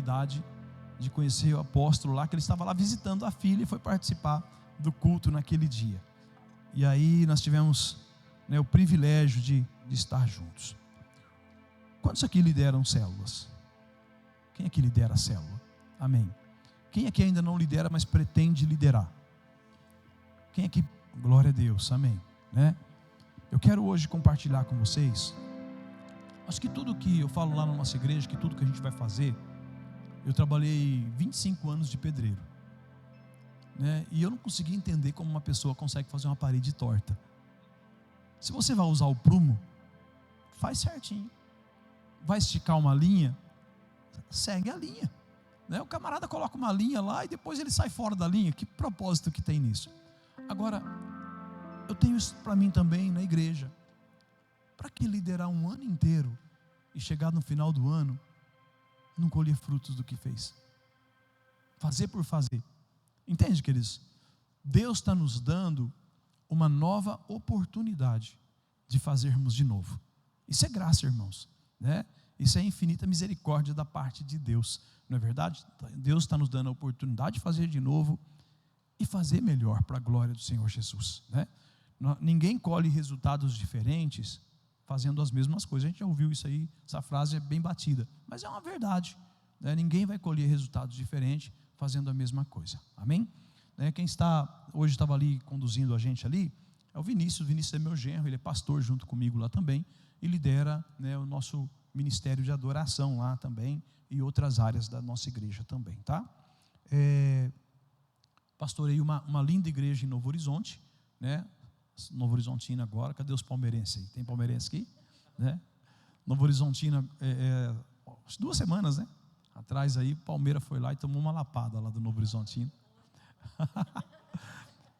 oportunidade de conhecer o apóstolo lá, que ele estava lá visitando a filha e foi participar do culto naquele dia. E aí nós tivemos, o privilégio de estar juntos. Quantos aqui lideram células? Quem aqui lidera a célula? Amém. Quem aqui ainda não lidera, mas pretende liderar? Quem aqui? Glória a Deus, amém. Eu quero hoje compartilhar com vocês. Acho que tudo que eu falo lá na nossa igreja, que tudo que a gente vai fazer, eu trabalhei 25 anos de pedreiro, e eu não consegui entender como uma pessoa consegue fazer uma parede torta. Se você vai usar o prumo, faz certinho. Vai esticar uma linha, segue a linha. O camarada coloca uma linha lá e depois ele sai fora da linha. Que propósito que tem nisso? Agora, eu tenho isso para mim também na igreja. Para que liderar um ano inteiro e chegar no final do ano não colher frutos do que fez? Fazer por fazer. Entende, queridos? Deus está nos dando uma nova oportunidade de fazermos de novo. Isso é graça, irmãos, Isso é infinita misericórdia da parte de Deus, não é verdade? Deus está nos dando a oportunidade de fazer de novo e fazer melhor para a glória do Senhor Jesus, Ninguém colhe resultados diferentes fazendo as mesmas coisas. A gente já ouviu isso aí, essa frase é bem batida, mas é uma verdade, Ninguém vai colher resultados diferentes fazendo a mesma coisa, amém? Quem está, hoje estava ali conduzindo a gente ali, é o Vinícius é meu genro, ele é pastor junto comigo lá também, e lidera o nosso ministério de adoração lá também, e outras áreas da nossa igreja também, tá? Pastorei uma linda igreja em Novo Horizonte, Novo Horizontino agora, cadê os palmeirenses aí? Tem palmeirense aqui? Novo Horizontino, 2 semanas, atrás aí, Palmeiras foi lá e tomou uma lapada lá do Novo Horizontino.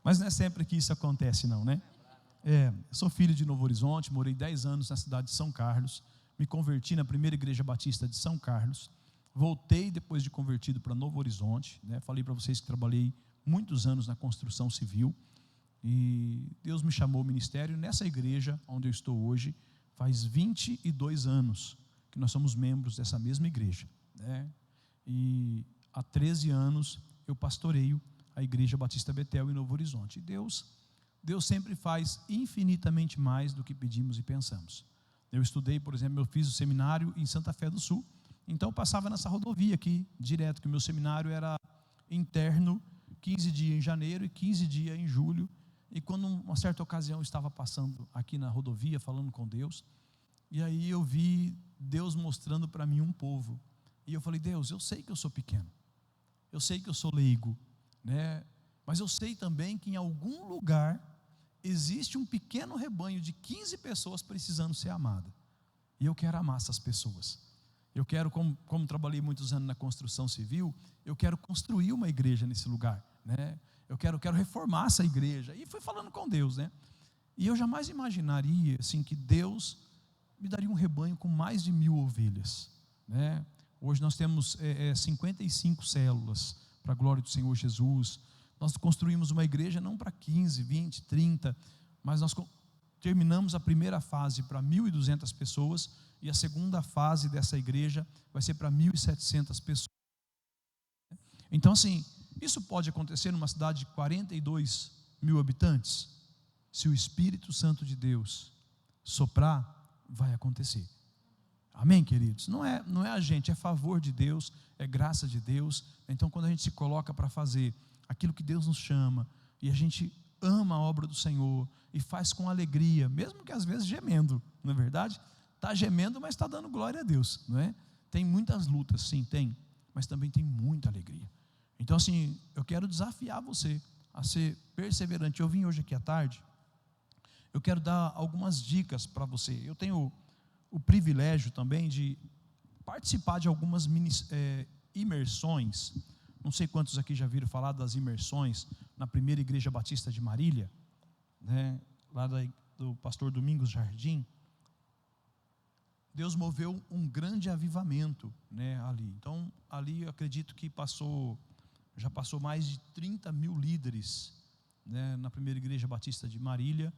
Mas não é sempre que isso acontece não, sou filho de Novo Horizonte, morei 10 anos na cidade de São Carlos, me converti na primeira igreja batista de São Carlos, voltei depois de convertido para Novo Horizonte, falei para vocês que trabalhei muitos anos na construção civil, e Deus me chamou ao ministério nessa igreja onde eu estou hoje, faz 22 anos que nós somos membros dessa mesma igreja, e há 13 anos eu pastoreio a igreja Batista Betel em Novo Horizonte. E Deus sempre faz infinitamente mais do que pedimos e pensamos. Eu estudei, por exemplo, eu fiz o seminário em Santa Fé do Sul, então eu passava nessa rodovia aqui, direto, que o meu seminário era interno, 15 dias em janeiro e 15 dias em julho, e quando uma certa ocasião eu estava passando aqui na rodovia, falando com Deus, e aí eu vi Deus mostrando para mim um povo, e eu falei: Deus, eu sei que eu sou pequeno, eu sei que eu sou leigo, mas eu sei também que em algum lugar existe um pequeno rebanho de 15 pessoas precisando ser amada, e eu quero amar essas pessoas. Eu quero, como trabalhei muitos anos na construção civil, eu quero construir uma igreja nesse lugar, eu quero reformar essa igreja, e fui falando com Deus, e eu jamais imaginaria assim, que Deus me daria um rebanho com mais de 1000 ovelhas, Hoje nós temos 55 células, para a glória do Senhor Jesus. Nós construímos uma igreja não para 15, 20, 30, mas nós terminamos a primeira fase para 1.200 pessoas, e a segunda fase dessa igreja vai ser para 1.700 pessoas. Então assim, isso pode acontecer numa cidade de 42 mil habitantes? Se o Espírito Santo de Deus soprar, vai acontecer. Amém, queridos? Não é a gente, é favor de Deus, é graça de Deus. Então quando a gente se coloca para fazer aquilo que Deus nos chama, e a gente ama a obra do Senhor, e faz com alegria, mesmo que às vezes gemendo, não é verdade? Está gemendo, mas está dando glória a Deus, não é? Tem muitas lutas, sim, tem, mas também tem muita alegria. Então assim, eu quero desafiar você a ser perseverante. Eu vim hoje aqui à tarde, eu quero dar algumas dicas para você. Eu tenho o privilégio também de participar de algumas imersões. Não sei quantos aqui já viram falar das imersões na primeira igreja batista de Marília, lá do pastor Domingos Jardim. Deus moveu um grande avivamento, ali. Então ali eu acredito que já passou mais de 30 mil líderes, na primeira igreja batista de Marília,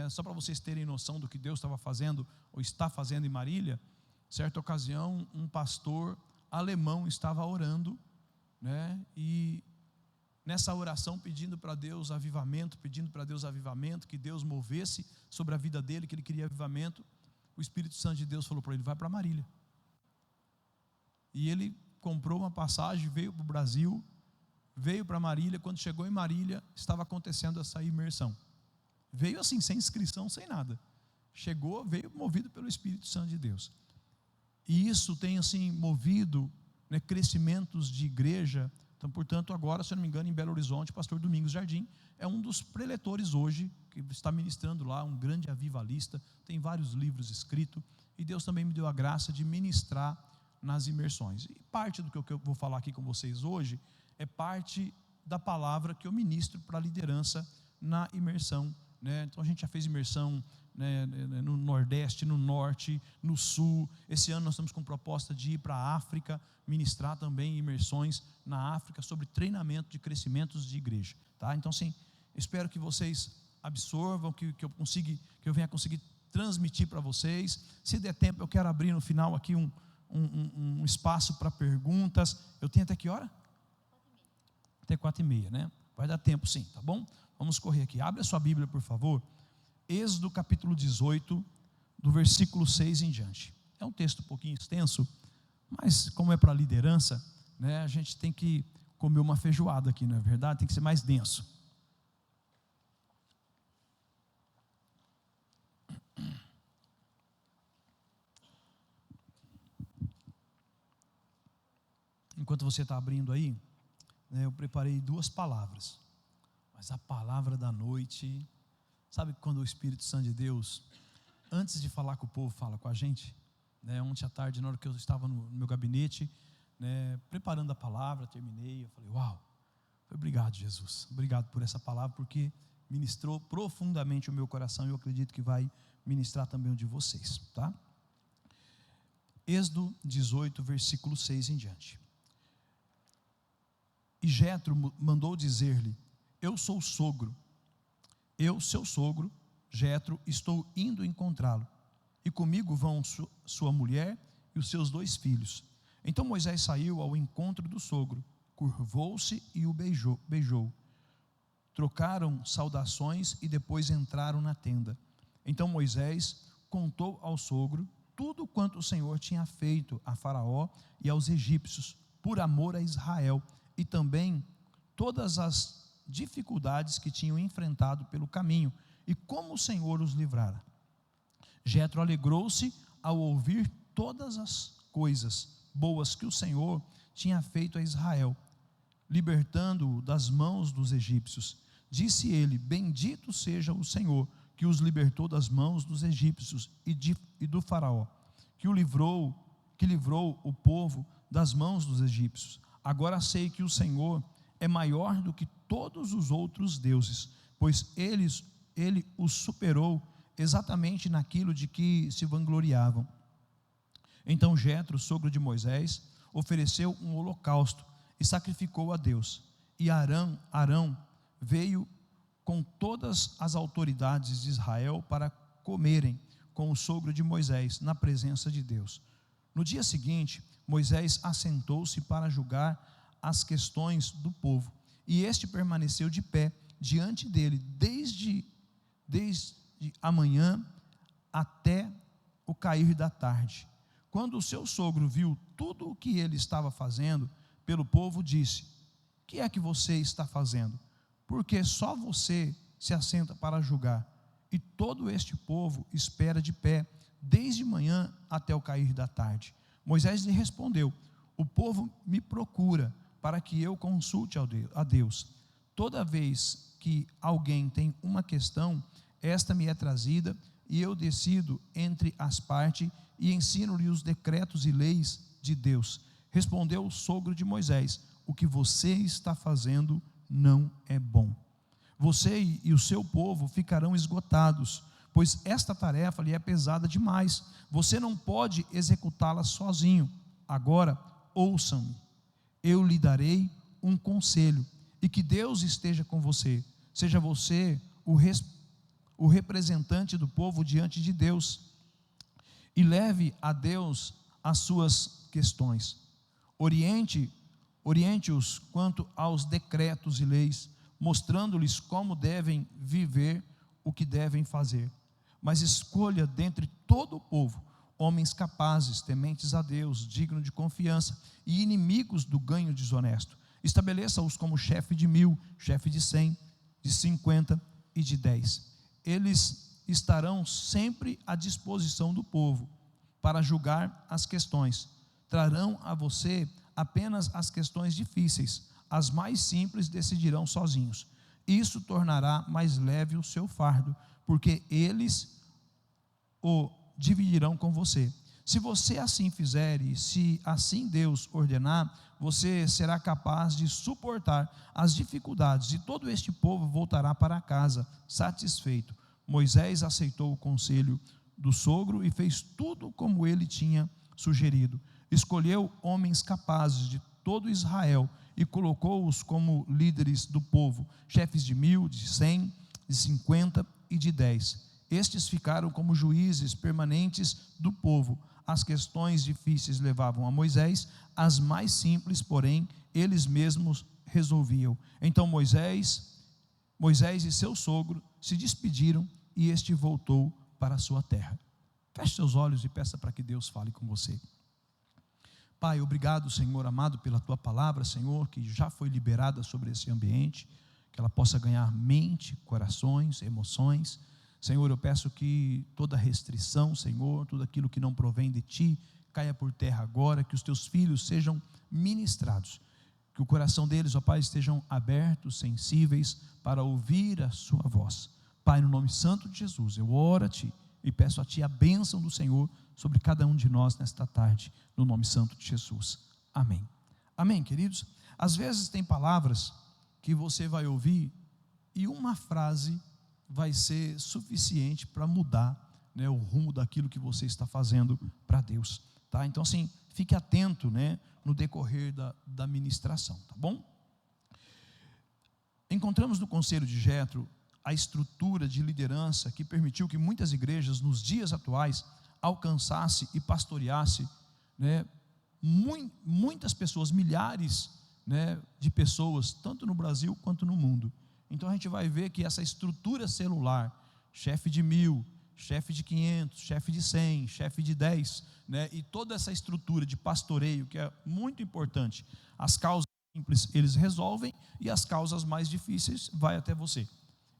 só para vocês terem noção do que Deus estava fazendo ou está fazendo em Marília. Certa ocasião, um pastor alemão estava orando, né? E nessa oração pedindo para Deus avivamento, que Deus movesse sobre a vida dele, que ele queria avivamento, o Espírito Santo de Deus falou para ele: vai para Marília. E ele comprou uma passagem, veio para o Brasil, veio para Marília. Quando chegou em Marília, estava acontecendo essa imersão. Veio assim, sem inscrição, sem nada. Chegou, veio movido pelo Espírito Santo de Deus. E isso tem assim movido, né, crescimentos de igreja. Então, portanto, agora, se eu não me engano, em Belo Horizonte, o pastor Domingos Jardim é um dos preletores hoje, que está ministrando lá, um grande avivalista, tem vários livros escritos, e Deus também me deu a graça de ministrar nas imersões. E parte do que eu vou falar aqui com vocês hoje é parte da palavra que eu ministro para a liderança na imersão, né? Então a gente já fez imersão, né, no Nordeste, no Norte, no Sul. Esse ano nós estamos com proposta de ir para a África, ministrar também imersões na África sobre treinamento de crescimentos de igreja, tá? Então, sim, espero que vocês absorvam, que eu venha conseguir transmitir para vocês. Se der tempo, eu quero abrir no final aqui um espaço para perguntas. Eu tenho até que hora? Até 4h30, né? Vai dar tempo sim, tá bom? Vamos correr aqui. Abre a sua Bíblia, por favor. Êxodo capítulo 18, do versículo 6 em diante. É um texto um pouquinho extenso, mas como é para liderança, né, a gente tem que comer uma feijoada aqui, não é verdade? Tem que ser mais denso. Enquanto você está abrindo aí, né, eu preparei 2 palavras, mas a palavra da noite, sabe quando o Espírito Santo de Deus, antes de falar com o povo, fala com a gente, né? Ontem à tarde, na hora que eu estava no meu gabinete, né, preparando a palavra, terminei, eu falei: uau, obrigado, Jesus, obrigado por essa palavra, porque ministrou profundamente o meu coração, e eu acredito que vai ministrar também o de vocês, tá? Êxodo 18, versículo 6 em diante. E Jetro mandou dizer-lhe: eu sou o sogro, eu, seu sogro, Jetro, estou indo encontrá-lo, e comigo vão sua mulher e os seus 2 filhos. Então Moisés saiu ao encontro do sogro, curvou-se e o beijou. Trocaram saudações e depois entraram na tenda. Então Moisés contou ao sogro tudo quanto o Senhor tinha feito a Faraó e aos egípcios, por amor a Israel, e também todas as dificuldades que tinham enfrentado pelo caminho, e como o Senhor os livrara. Jetro alegrou-se ao ouvir todas as coisas boas que o Senhor tinha feito a Israel, libertando-o das mãos dos egípcios. Disse ele: bendito seja o Senhor, que os libertou das mãos dos egípcios e do faraó, que livrou o povo das mãos dos egípcios. Agora sei que o Senhor é maior do que todos os outros deuses, pois ele os superou exatamente naquilo de que se vangloriavam. Então Jetro, sogro de Moisés, ofereceu um holocausto e sacrificou a Deus. E Arão veio com todas as autoridades de Israel para comerem com o sogro de Moisés na presença de Deus. No dia seguinte, Moisés assentou-se para julgar as questões do povo, e este permaneceu de pé diante dele desde a manhã até o cair da tarde. Quando o seu sogro viu tudo o que ele estava fazendo pelo povo, disse: que é que você está fazendo? Porque só você se assenta para julgar, e todo este povo espera de pé desde manhã até o cair da tarde. Moisés lhe respondeu: o povo me procura para que eu consulte a Deus. Toda vez que alguém tem uma questão, esta me é trazida, e eu decido entre as partes e ensino-lhe os decretos e leis de Deus. Respondeu o sogro de Moisés: o que você está fazendo não é bom. Você e o seu povo ficarão esgotados, pois esta tarefa lhe é pesada demais. Você não pode executá-la sozinho. Agora, ouçam-me. Eu lhe darei um conselho, e que Deus esteja com você. Seja você o representante do povo diante de Deus, e leve a Deus as suas questões. oriente-os quanto aos decretos e leis, mostrando-lhes como devem viver, o que devem fazer. Mas escolha dentre todo o povo homens capazes, tementes a Deus, dignos de confiança e inimigos do ganho desonesto. Estabeleça-os como chefe de 1000, chefe de 100, de 50 e de 10. Eles estarão sempre à disposição do povo para julgar as questões. Trarão a você apenas as questões difíceis, as mais simples decidirão sozinhos. Isso tornará mais leve o seu fardo, porque eles o dividirão com você. Se você assim fizer, e se assim Deus ordenar, você será capaz de suportar as dificuldades, e todo este povo voltará para casa satisfeito. Moisés aceitou o conselho do sogro e fez tudo como ele tinha sugerido. Escolheu homens capazes de todo Israel e colocou-os como líderes do povo, chefes de 1000, de 100, de 50 e de 10. Estes ficaram como juízes permanentes do povo. As questões difíceis levavam a Moisés, as mais simples, porém, eles mesmos resolviam. Então Moisés e seu sogro se despediram e este voltou para a sua terra. Feche seus olhos e peça para que Deus fale com você. Pai, obrigado, Senhor amado, pela tua palavra, Senhor, que já foi liberada sobre esse ambiente, que ela possa ganhar mente, corações, emoções. Senhor, eu peço que toda restrição, Senhor, tudo aquilo que não provém de Ti, caia por terra agora, que os Teus filhos sejam ministrados, que o coração deles, ó Pai, estejam abertos, sensíveis, para ouvir a Sua voz. Pai, no nome santo de Jesus, eu oro a Ti e peço a Ti a bênção do Senhor sobre cada um de nós nesta tarde, no nome santo de Jesus. Amém. Amém, queridos? Às vezes tem palavras que você vai ouvir e uma frase vai ser suficiente para mudar, né, o rumo daquilo que você está fazendo para Deus, tá? Então assim, fique atento, né, no decorrer da ministração, tá bom? Encontramos no conselho de Jetro a estrutura de liderança que permitiu que muitas igrejas nos dias atuais alcançasse e pastoreasse, né, muitas pessoas, milhares, né, de pessoas, tanto no Brasil quanto no mundo. Então a gente vai ver que essa estrutura celular, chefe de 1000, chefe de 500, chefe de 100, chefe de 10, né, e toda essa estrutura de pastoreio, que é muito importante. As causas simples eles resolvem e as causas mais difíceis vai até você.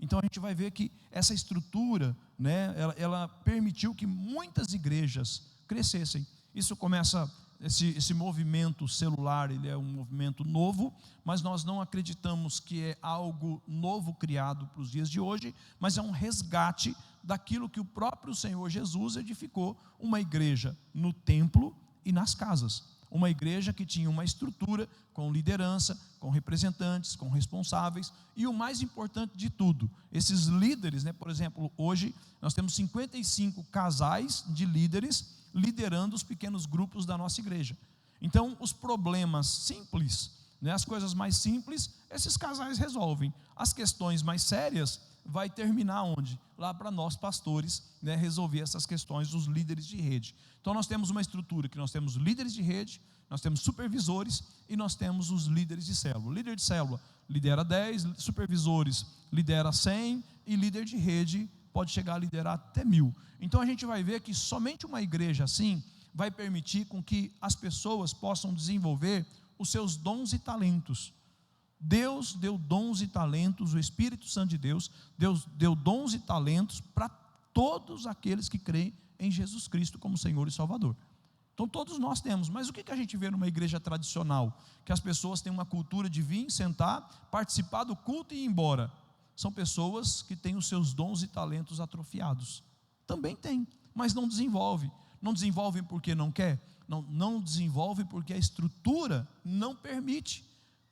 Então a gente vai ver que essa estrutura, né, ela permitiu que muitas igrejas crescessem. Isso começa, esse movimento celular, ele é um movimento novo, mas nós não acreditamos que é algo novo criado para os dias de hoje, mas é um resgate daquilo que o próprio Senhor Jesus edificou, uma igreja no templo e nas casas. Uma igreja que tinha uma estrutura com liderança, com representantes, com responsáveis, e o mais importante de tudo, esses líderes, né, por exemplo, hoje nós temos 55 casais de líderes liderando os pequenos grupos da nossa igreja. Então, os problemas simples, né, as coisas mais simples, esses casais resolvem. As questões mais sérias, vai terminar onde? Lá para nós pastores, né, resolver essas questões dos líderes de rede. Então nós temos uma estrutura que nós temos líderes de rede, nós temos supervisores e nós temos os líderes de célula. O líder de célula lidera 10, supervisores lidera 100 e líder de rede pode chegar a liderar até 1000. Então a gente vai ver que somente uma igreja assim vai permitir com que as pessoas possam desenvolver os seus dons e talentos. Deus deu dons e talentos, o Espírito Santo de Deus deu dons e talentos para todos aqueles que creem em Jesus Cristo como Senhor e Salvador. Então todos nós temos, mas o que a gente vê numa igreja tradicional? Que as pessoas têm uma cultura de vir, sentar, participar do culto e ir embora. São pessoas que têm os seus dons e talentos atrofiados. Também tem, mas não desenvolve. Não desenvolvem porque não quer? Não desenvolve porque a estrutura não permite.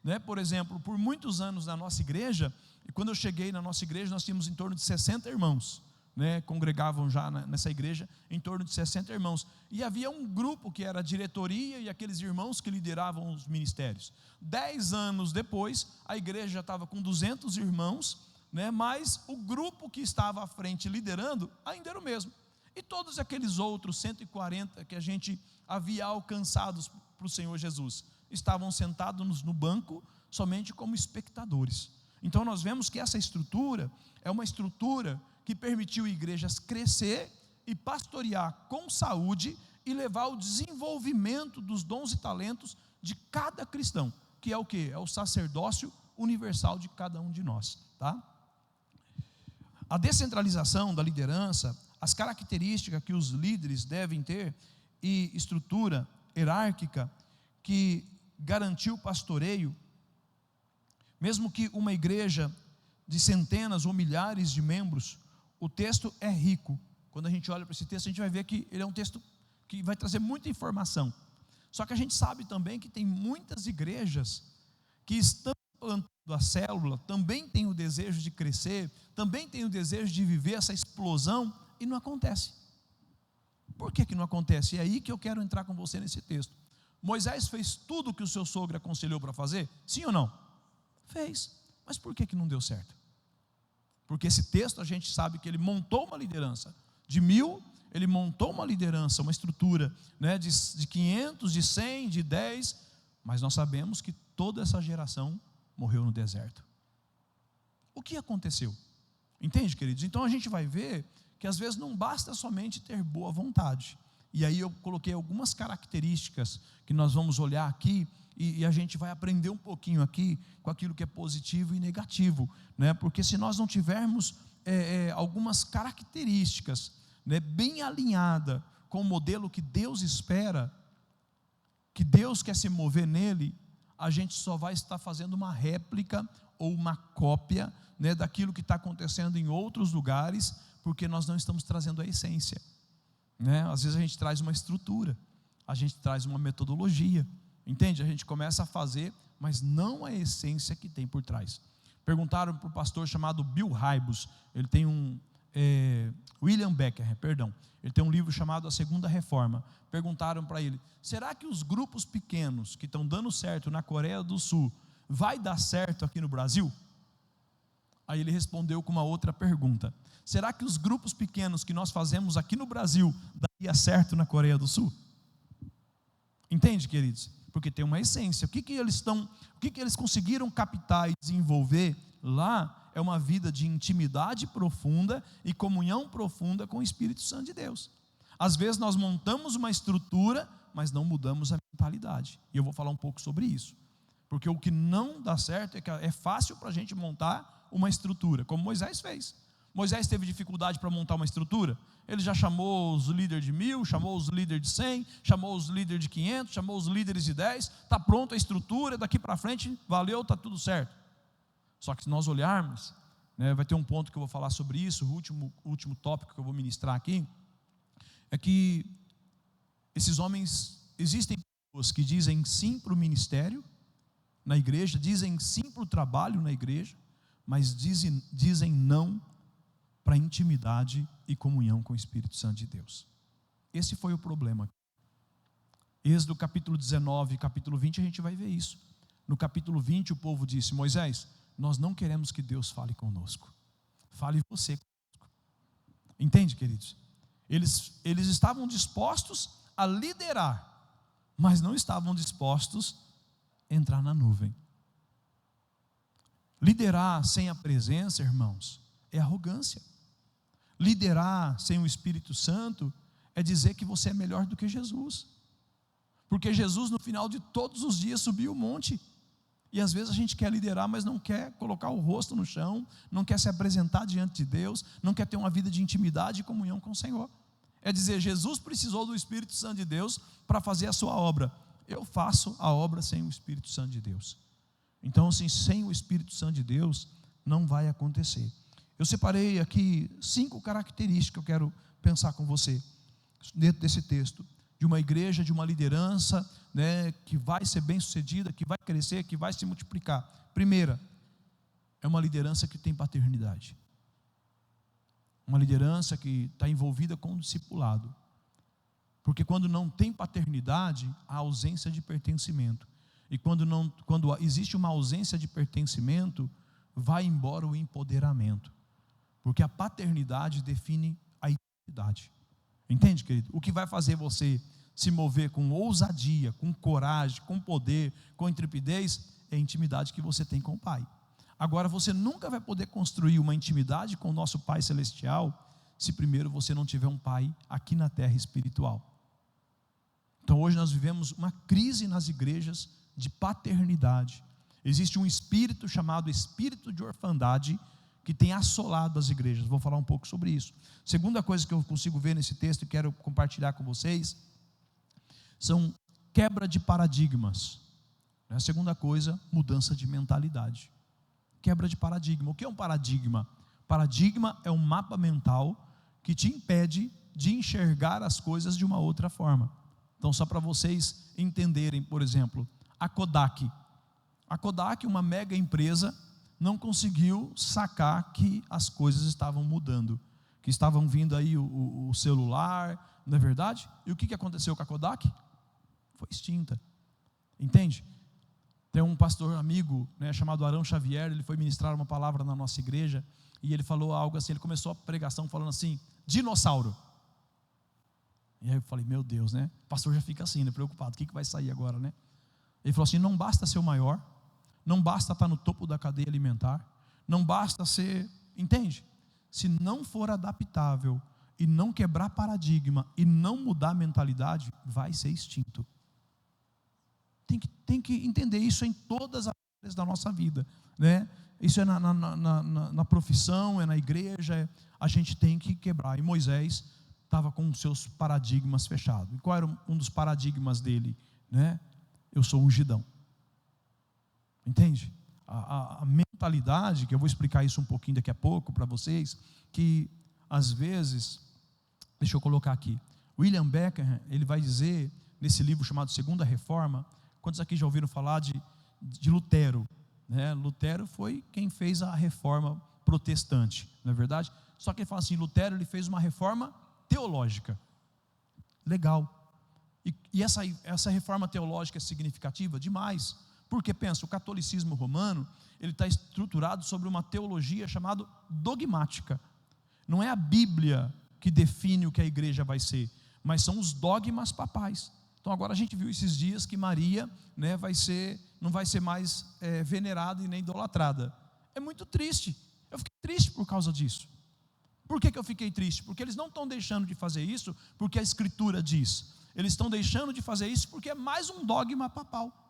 Né? Por exemplo, por muitos anos na nossa igreja, e quando eu cheguei na nossa igreja, nós tínhamos em torno de 60 irmãos, né? Congregavam já nessa igreja em torno de 60 irmãos, e havia um grupo que era a diretoria e aqueles irmãos que lideravam os ministérios. 10 anos depois, a igreja já estava com 200 irmãos, né? Mas o grupo que estava à frente liderando ainda era o mesmo, e todos aqueles outros 140 que a gente havia alcançados para o Senhor Jesus, estavam sentados no banco somente como espectadores. Então nós vemos que essa estrutura é uma estrutura que permitiu igrejas crescer e pastorear com saúde e levar ao desenvolvimento dos dons e talentos de cada cristão, que é o quê? É o sacerdócio universal de cada um de nós, tá? A descentralização da liderança, as características que os líderes devem ter e estrutura hierárquica que garantiu o pastoreio, mesmo que uma igreja de centenas ou milhares de membros, o texto é rico. Quando a gente olha para esse texto, a gente vai ver que ele é um texto que vai trazer muita informação. Só que a gente sabe também que tem muitas igrejas que estão plantando a célula, também tem o desejo de crescer, também tem o desejo de viver essa explosão, e não acontece. Por que não acontece? É aí que eu quero entrar com você nesse texto. Moisés fez tudo o que o seu sogro aconselhou para fazer? Sim ou não? Fez. Mas por que não deu certo? Porque esse texto a gente sabe que ele montou uma liderança de 1000, ele montou uma liderança, uma estrutura, né, de 500, de 100, de 10, mas nós sabemos que toda essa geração morreu no deserto. O que aconteceu? Entende, queridos? Então a gente vai ver que às vezes não basta somente ter boa vontade. E aí eu coloquei algumas características que nós vamos olhar aqui, e a gente vai aprender um pouquinho aqui com aquilo que é positivo e negativo, né? Porque se nós não tivermos algumas características, né, bem alinhada com o modelo que Deus espera, que Deus quer se mover nele, a gente só vai estar fazendo uma réplica ou uma cópia, né, daquilo que está acontecendo em outros lugares, porque nós não estamos trazendo a essência, né? Às vezes a gente traz uma estrutura, a gente traz uma metodologia, entende? A gente começa a fazer, mas não a essência que tem por trás. Perguntaram para o pastor chamado Bill Hybels, ele tem William Becker, perdão, ele tem um livro chamado A Segunda Reforma. Perguntaram para ele: será que os grupos pequenos que estão dando certo na Coreia do Sul vai dar certo aqui no Brasil? Aí ele respondeu com uma outra pergunta: será que os grupos pequenos que nós fazemos aqui no Brasil daria certo na Coreia do Sul? Entende, queridos? Porque tem uma essência. O que eles conseguiram captar e desenvolver lá é uma vida de intimidade profunda e comunhão profunda com o Espírito Santo de Deus. Às vezes nós montamos uma estrutura, mas não mudamos a mentalidade. E eu vou falar um pouco sobre isso. Porque o que não dá certo é que é fácil para a gente montar uma estrutura, como Moisés fez. Moisés teve dificuldade para montar uma estrutura. Ele já chamou os líderes de 1000, chamou os líderes de 100, chamou os líderes de 500, chamou os líderes de 10. Está pronta a estrutura, daqui para frente, valeu, está tudo certo. Só que se nós olharmos, né, vai ter um ponto que eu vou falar sobre isso, o último tópico que eu vou ministrar aqui, é que esses homens, existem pessoas que dizem sim para o ministério na igreja, dizem sim para o trabalho na igreja, mas dizem não para a intimidade e comunhão com o Espírito Santo de Deus. Esse foi o problema. Êxodo capítulo 19 e capítulo 20 a gente vai ver isso. No capítulo 20 o povo disse: Moisés, nós não queremos que Deus fale conosco, fale você conosco. Entende, queridos? Eles estavam dispostos a liderar, mas não estavam dispostos a entrar na nuvem. Liderar sem a presença, irmãos, é arrogância. Liderar sem o Espírito Santo é dizer que você é melhor do que Jesus, porque Jesus no final de todos os dias subiu o monte. E às vezes a gente quer liderar, mas não quer colocar o rosto no chão, não quer se apresentar diante de Deus, não quer ter uma vida de intimidade e comunhão com o Senhor. É dizer, Jesus precisou do Espírito Santo de Deus para fazer a sua obra. Eu faço a obra sem o Espírito Santo de Deus. Então, assim, sem o Espírito Santo de Deus, não vai acontecer. Eu separei aqui 5 características que eu quero pensar com você, dentro desse texto, de uma igreja, de uma liderança, né, que vai ser bem sucedida, que vai crescer, que vai se multiplicar. Primeira, é uma liderança que tem paternidade. Uma liderança que está envolvida com o discipulado. Porque quando não tem paternidade, há ausência de pertencimento. E quando existe uma ausência de pertencimento, vai embora o empoderamento. Porque a paternidade define a identidade. Entende, querido? O que vai fazer você se mover com ousadia, com coragem, com poder, com intrepidez, é a intimidade que você tem com o Pai. Agora, você nunca vai poder construir uma intimidade com o nosso Pai Celestial se primeiro você não tiver um Pai aqui na terra espiritual. Então hoje nós vivemos uma crise nas igrejas de paternidade. Existe um espírito chamado espírito de orfandade que tem assolado as igrejas. Vou falar um pouco sobre isso. Segunda coisa que eu consigo ver nesse texto e quero compartilhar com vocês são quebra de paradigmas. A segunda coisa, mudança de mentalidade. Quebra de paradigma. O que é um paradigma? Paradigma é um mapa mental que te impede de enxergar as coisas de uma outra forma. Então, só para vocês entenderem, por exemplo, a Kodak. A Kodak, uma mega empresa, não conseguiu sacar que as coisas estavam mudando, que estavam vindo aí o celular, não é verdade? E o que aconteceu com a Kodak? Foi extinta. Entende? Tem um pastor amigo, chamado Arão Xavier, ele foi ministrar uma palavra na nossa igreja, e ele falou algo assim, ele começou a pregação falando assim, dinossauro. E aí eu falei, meu Deus, né? O pastor já fica assim, preocupado, o que vai sair agora, né? Ele falou assim, não basta ser o maior, não basta estar no topo da cadeia alimentar, não basta ser, entende? Se não for adaptável, e não quebrar paradigma, e não mudar a mentalidade, vai ser extinto. Tem que entender isso em todas as áreas da nossa vida, né? Isso é na profissão, é na igreja, a gente tem que quebrar. E Moisés estava com os seus paradigmas fechados. E qual era um dos paradigmas dele? Eu sou ungidão. Entende? A mentalidade, que eu vou explicar isso um pouquinho daqui a pouco para vocês, que às vezes, deixa eu colocar aqui, William Becker, ele vai dizer, nesse livro chamado Segunda Reforma, quantos aqui já ouviram falar de Lutero? Lutero foi quem fez a reforma protestante, não é verdade? Só que ele fala assim, Lutero ele fez uma reforma teológica. Legal. E essa reforma teológica é significativa? Demais. Porque pensa, o catolicismo romano, ele está estruturado sobre uma teologia chamada dogmática. Não é a Bíblia que define o que a igreja vai ser, mas são os dogmas papais. Então agora a gente viu esses dias que Maria não vai ser mais venerada e nem idolatrada. É muito triste. Eu fiquei triste por causa disso. Por que eu fiquei triste? Porque eles não estão deixando de fazer isso porque a Escritura diz. Eles estão deixando de fazer isso porque é mais um dogma papal.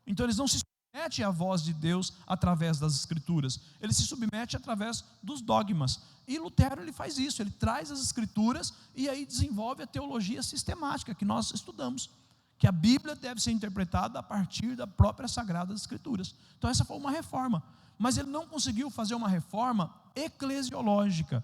Então eles não se submetem à voz de Deus através das Escrituras. Eles se submetem através dos dogmas. E Lutero ele faz isso. Ele traz as Escrituras e aí desenvolve a teologia sistemática que nós estudamos. Que a Bíblia deve ser interpretada a partir da própria Sagrada Escrituras. Então essa foi uma reforma, mas ele não conseguiu fazer uma reforma eclesiológica.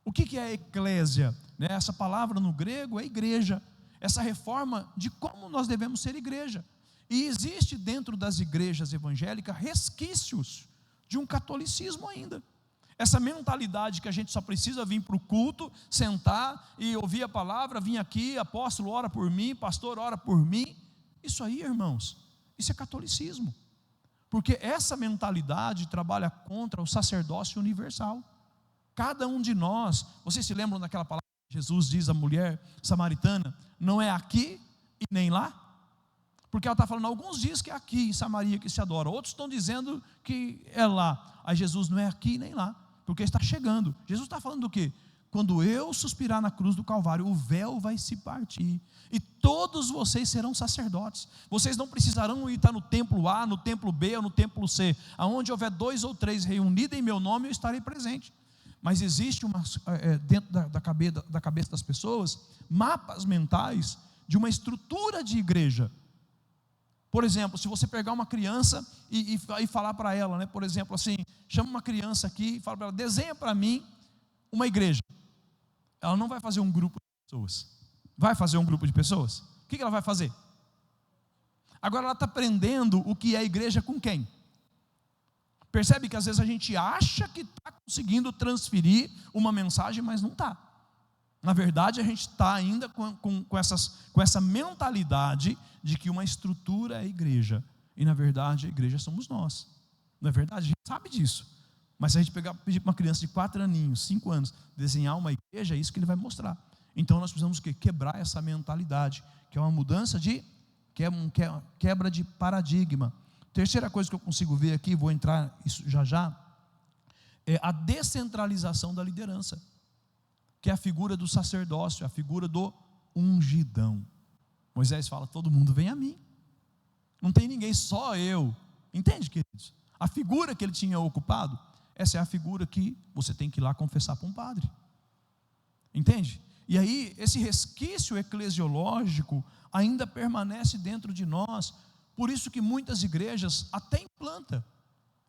O que é eclésia? Essa palavra no grego é igreja, essa reforma de como nós devemos ser igreja. E existe dentro das igrejas evangélicas resquícios de um catolicismo ainda. Essa mentalidade que a gente só precisa vir para o culto, sentar e ouvir a palavra, vir aqui, apóstolo ora por mim, pastor ora por mim. Isso aí, irmãos, isso é catolicismo. Porque essa mentalidade trabalha contra o sacerdócio universal. Cada um de nós, vocês se lembram daquela palavra que Jesus diz à mulher samaritana, não é aqui e nem lá? Porque ela está falando, alguns dizem que é aqui em Samaria que se adora, outros estão dizendo que é lá. Aí Jesus não é aqui nem lá, porque está chegando. Jesus está falando do quê? Quando eu suspirar na cruz do Calvário, o véu vai se partir, e todos vocês serão sacerdotes. Vocês não precisarão estar no templo A, no templo B ou no templo C. Aonde houver 2 ou 3 reunidos em meu nome, eu estarei presente. Mas existe dentro da cabeça das pessoas, mapas mentais de uma estrutura de igreja. Por exemplo, se você pegar uma criança e falar para ela, por exemplo assim, chama uma criança aqui e fala para ela, desenha para mim uma igreja. Ela não vai fazer um grupo de pessoas. Vai fazer um grupo de pessoas? O que ela vai fazer? Agora ela está aprendendo o que é igreja com quem? Percebe que às vezes a gente acha que está conseguindo transferir uma mensagem, mas não está. Na verdade, a gente está ainda com essa mentalidade de que uma estrutura é a igreja. E na verdade, a igreja somos nós. Não é verdade? A gente sabe disso. Mas se a gente pedir para uma criança de 4 aninhos, 5 anos, desenhar uma igreja, é isso que ele vai mostrar. Então nós precisamos quebrar essa mentalidade, que é uma mudança quebra de paradigma. Terceira coisa que eu consigo ver aqui, vou entrar isso já, é a descentralização da liderança, que é a figura do sacerdócio, a figura do ungidão. Moisés fala: todo mundo vem a mim, não tem ninguém, só eu. Entende, queridos? A figura que ele tinha ocupado, essa é a figura que você tem que ir lá confessar para um padre. Entende? E aí, esse resquício eclesiológico ainda permanece dentro de nós. Por isso que muitas igrejas até implantam,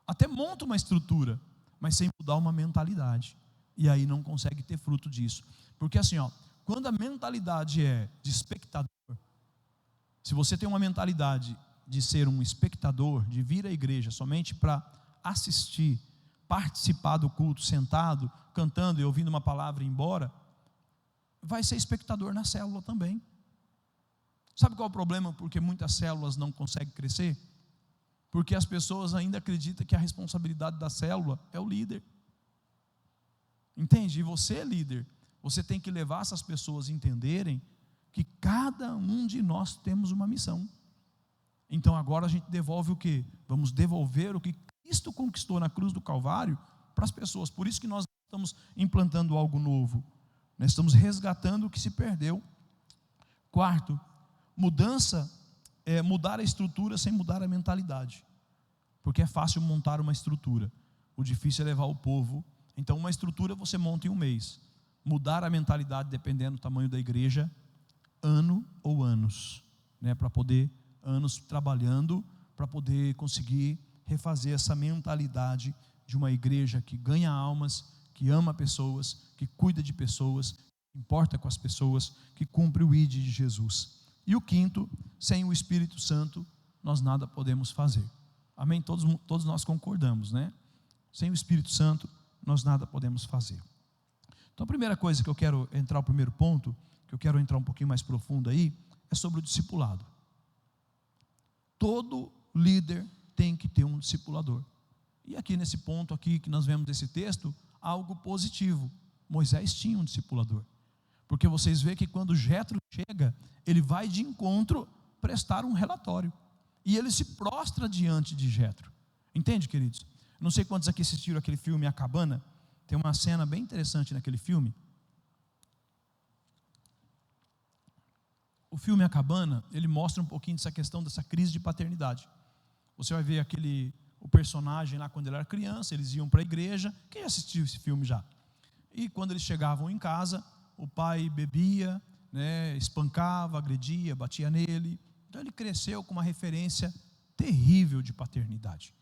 até montam uma estrutura, mas sem mudar uma mentalidade. E aí não consegue ter fruto disso. Porque assim, quando a mentalidade é de espectador, se você tem uma mentalidade de ser um espectador, de vir à igreja somente para assistir, participar do culto, sentado, cantando e ouvindo uma palavra e ir embora, vai ser espectador na célula também. Sabe qual é o problema? Porque muitas células não conseguem crescer? Porque as pessoas ainda acreditam que a responsabilidade da célula é o líder. Entende? E você é líder, você tem que levar essas pessoas a entenderem que cada um de nós temos uma missão. Então agora a gente devolve o quê? Vamos devolver o que Cristo conquistou na cruz do Calvário para as pessoas. Por isso que nós estamos implantando algo novo, nós estamos resgatando o que se perdeu. Quarto, mudança é mudar a estrutura sem mudar a mentalidade, porque é fácil montar uma estrutura, o difícil é levar o povo. Então uma estrutura você monta em um mês, mudar a mentalidade, dependendo do tamanho da igreja, ano ou anos, para poder, anos trabalhando, para poder conseguir refazer essa mentalidade de uma igreja que ganha almas, que ama pessoas, que cuida de pessoas, que importa com as pessoas, que cumpre o ID de Jesus. E o quinto, sem o Espírito Santo nós nada podemos fazer. Amém? Todos nós concordamos, né? Sem o Espírito Santo nós nada podemos fazer. Então a primeira coisa que eu quero entrar, o primeiro ponto, que eu quero entrar um pouquinho mais profundo aí, é sobre o discipulado. Todo líder tem que ter um discipulador. E aqui nesse ponto aqui que nós vemos desse texto, algo positivo. Moisés tinha um discipulador. Porque vocês veem que quando Jetro chega, ele vai de encontro prestar um relatório. E ele se prostra diante de Jetro. Entende, queridos? Não sei quantos aqui assistiram aquele filme A Cabana. Tem uma cena bem interessante naquele filme. O filme A Cabana, ele mostra um pouquinho dessa questão, dessa crise de paternidade. Você vai ver o personagem lá quando ele era criança, eles iam para a igreja. Quem assistiu esse filme já? E quando eles chegavam em casa, o pai bebia, espancava, agredia, batia nele. Então ele cresceu com uma referência terrível de paternidade.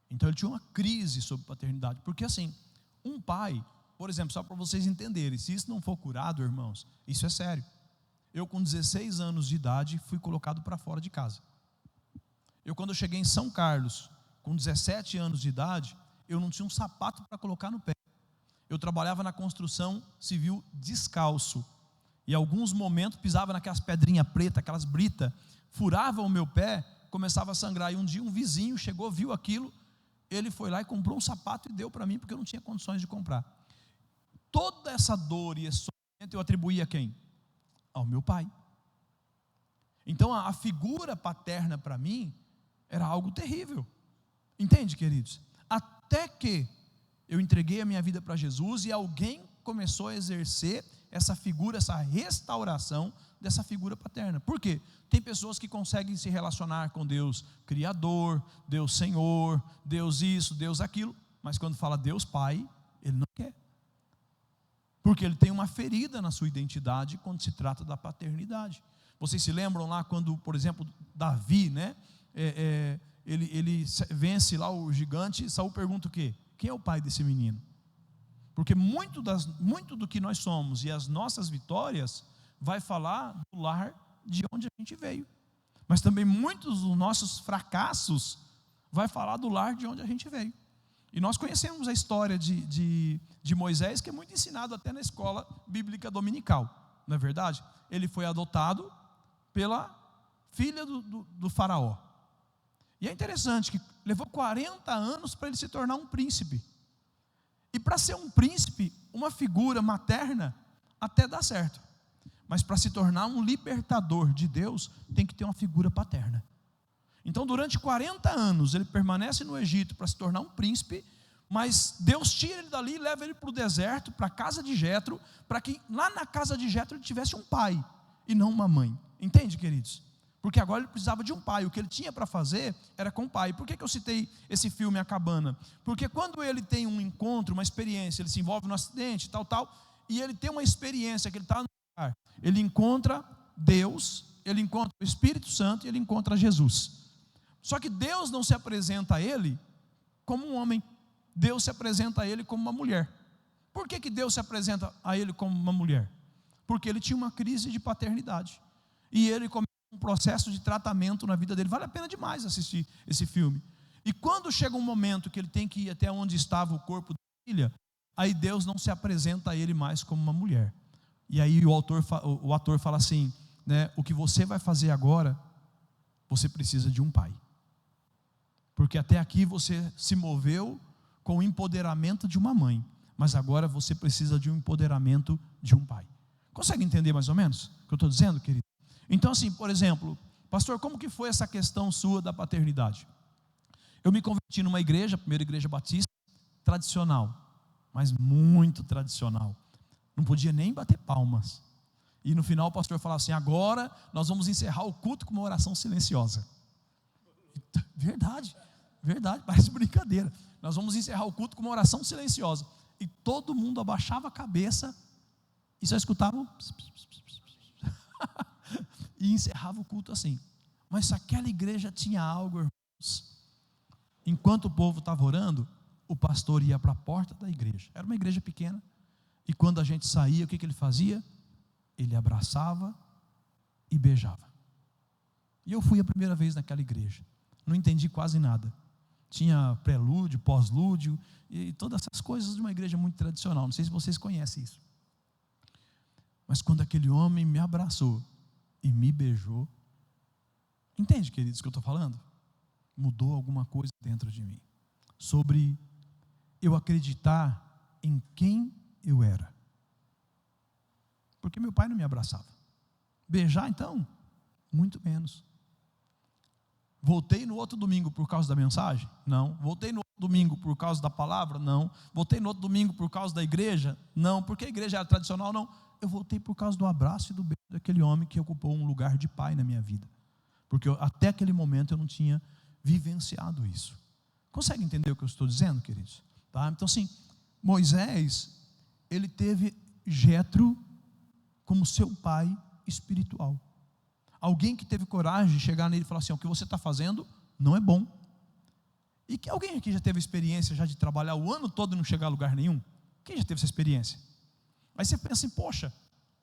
Então ele tinha uma crise sobre paternidade, porque assim, um pai, por exemplo, só para vocês entenderem, se isso não for curado, irmãos, isso é sério. Eu com 16 anos de idade fui colocado para fora de casa. Quando eu cheguei em São Carlos, com 17 anos de idade, eu não tinha um sapato para colocar no pé. Eu trabalhava na construção civil descalço, e em alguns momentos pisava naquelas pedrinhas pretas, aquelas britas, furava o meu pé, começava a sangrar. E um dia um vizinho chegou, viu aquilo, ele foi lá e comprou um sapato e deu para mim, porque eu não tinha condições de comprar. Toda essa dor e esse sofrimento eu atribuía a quem? Ao meu pai. Então a figura paterna para mim era algo terrível. Entende, queridos? Até que eu entreguei a minha vida para Jesus e alguém começou a exercer essa figura, essa restauração dessa figura paterna. Por quê? Tem pessoas que conseguem se relacionar com Deus Criador, Deus Senhor, Deus isso, Deus aquilo, mas quando fala Deus Pai, ele não quer. Porque ele tem uma ferida na sua identidade quando se trata da paternidade. Vocês se lembram lá quando, por exemplo, Davi, ele vence lá o gigante, Saul pergunta o quê? Quem é o pai desse menino? Porque muito do que nós somos e as nossas vitórias vai falar do lar de onde a gente veio. Mas também muitos dos nossos fracassos vai falar do lar de onde a gente veio. E nós conhecemos a história de Moisés, que é muito ensinado até na escola bíblica dominical, não é verdade? Ele foi adotado pela filha do faraó. E é interessante que levou 40 anos para ele se tornar um príncipe. E para ser um príncipe, uma figura materna, até dá certo. Mas para se tornar um libertador de Deus, tem que ter uma figura paterna. Então, durante 40 anos, ele permanece no Egito para se tornar um príncipe, mas Deus tira ele dali e leva ele para o deserto, para a casa de Jetro, para que lá na casa de Jetro ele tivesse um pai e não uma mãe. Entende, queridos? Porque agora ele precisava de um pai. O que ele tinha para fazer era com o pai. Por que eu citei esse filme A Cabana? Porque quando ele tem um encontro, uma experiência, ele se envolve no acidente, tal, e ele tem uma experiência que ele está no lugar, ele encontra Deus, ele encontra o Espírito Santo e ele encontra Jesus. Só que Deus não se apresenta a ele como um homem, Deus se apresenta a ele como uma mulher. Por que Deus se apresenta a ele como uma mulher? Porque ele tinha uma crise de paternidade, e ele começa um processo de tratamento na vida dele. Vale a pena demais assistir esse filme. E quando chega um momento que ele tem que ir até onde estava o corpo da filha, aí Deus não se apresenta a ele mais como uma mulher. E aí o ator fala assim, né, o que você vai fazer agora, você precisa de um pai. Porque até aqui você se moveu com o empoderamento de uma mãe, mas agora você precisa de um empoderamento de um pai. Consegue entender mais ou menos o que eu estou dizendo, querido? Então assim, por exemplo, pastor, como que foi essa questão sua da paternidade? Eu me converti numa igreja, a primeira igreja batista, tradicional, mas muito tradicional. Não podia nem bater palmas. E no final o pastor falava assim, agora nós vamos encerrar o culto com uma oração silenciosa. Verdade, parece brincadeira. Nós vamos encerrar o culto com uma oração silenciosa. E todo mundo abaixava a cabeça e só escutava e encerrava o culto assim. Mas se aquela igreja tinha algo, irmãos, enquanto o povo estava orando, o pastor ia para a porta da igreja. Era uma igreja pequena. E quando a gente saía, o que ele fazia? Ele abraçava e beijava. E eu fui a primeira vez naquela igreja. Não entendi quase nada. Tinha prelúdio, pós-lúdio e todas essas coisas de uma igreja muito tradicional. Não sei se vocês conhecem isso. Mas quando aquele homem me abraçou e me beijou, entende, queridos, o que eu estou falando? Mudou alguma coisa dentro de mim, sobre eu acreditar em quem eu era. Porque meu pai não me abraçava. Beijar então, muito menos. Voltei no outro domingo por causa da mensagem? Não. Voltei no outro domingo por causa da palavra? Não. Voltei no outro domingo por causa da igreja? Não. Porque a igreja era tradicional? Não. Eu voltei por causa do abraço e do beijo daquele homem que ocupou um lugar de pai na minha vida. Porque até aquele momento eu não tinha vivenciado isso. Consegue entender o que eu estou dizendo, queridos? Tá? Então assim, Moisés, ele teve Jetro como seu pai espiritual. Alguém que teve coragem de chegar nele e falar assim, o que você está fazendo não é bom. E que alguém aqui já teve experiência já de trabalhar o ano todo e não chegar a lugar nenhum? Quem já teve essa experiência? Aí você pensa assim, poxa,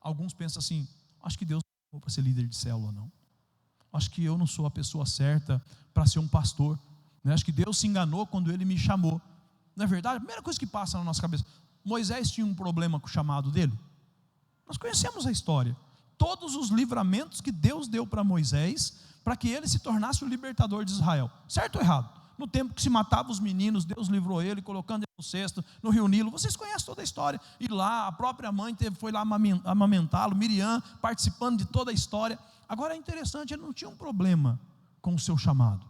alguns pensam assim, acho que Deus não para ser líder de célula, não. Acho que eu não sou a pessoa certa para ser um pastor. Né? Acho que Deus se enganou quando Ele me chamou. Não é verdade? A primeira coisa que passa na nossa cabeça, Moisés tinha um problema com o chamado dele? Nós conhecemos a história. Todos os livramentos que Deus deu para Moisés, para que ele se tornasse o libertador de Israel. Certo ou errado? No tempo que se matava os meninos, Deus livrou ele, colocando ele no cesto, no rio Nilo. Vocês conhecem toda a história. E lá, a própria mãe foi lá amamentá-lo, Miriam, participando de toda a história. Agora é interessante, ele não tinha um problema com o seu chamado.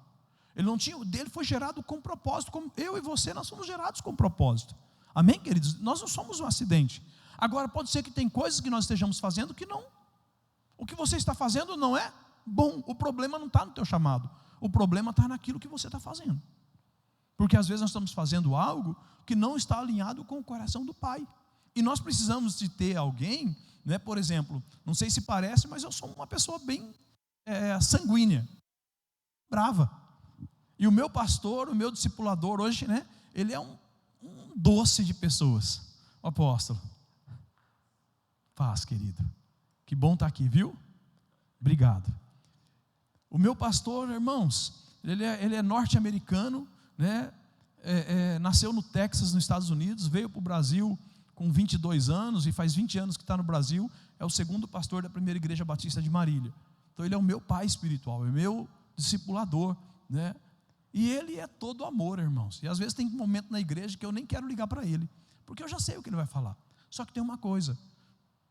Ele não tinha, dele foi gerado com propósito, como eu e você, nós somos gerados com propósito. Amém, queridos? Nós não somos um acidente. Agora, pode ser que tem coisas que nós estejamos fazendo que não. O que você está fazendo não é bom. O problema não está no teu chamado. O problema está naquilo que você está fazendo. Porque às vezes nós estamos fazendo algo que não está alinhado com o coração do Pai. E nós precisamos de ter alguém, né, por exemplo, não sei se parece, mas eu sou uma pessoa bem sanguínea, brava. E o meu pastor, o meu discipulador hoje, né, ele é um doce de pessoas. O apóstolo. Paz, querido. Que bom estar aqui, viu? Obrigado. O meu pastor, irmãos, ele é norte-americano, né? Nasceu no Texas, nos Estados Unidos, veio para o Brasil com 22 anos e faz 20 anos que está no Brasil. É o segundo pastor da primeira igreja batista de Marília. Então ele é o meu pai espiritual, é o meu discipulador, né? E ele é todo amor, irmãos. E às vezes tem um momento na igreja que eu nem quero ligar para ele, porque eu já sei o que ele vai falar. Só que tem uma coisa,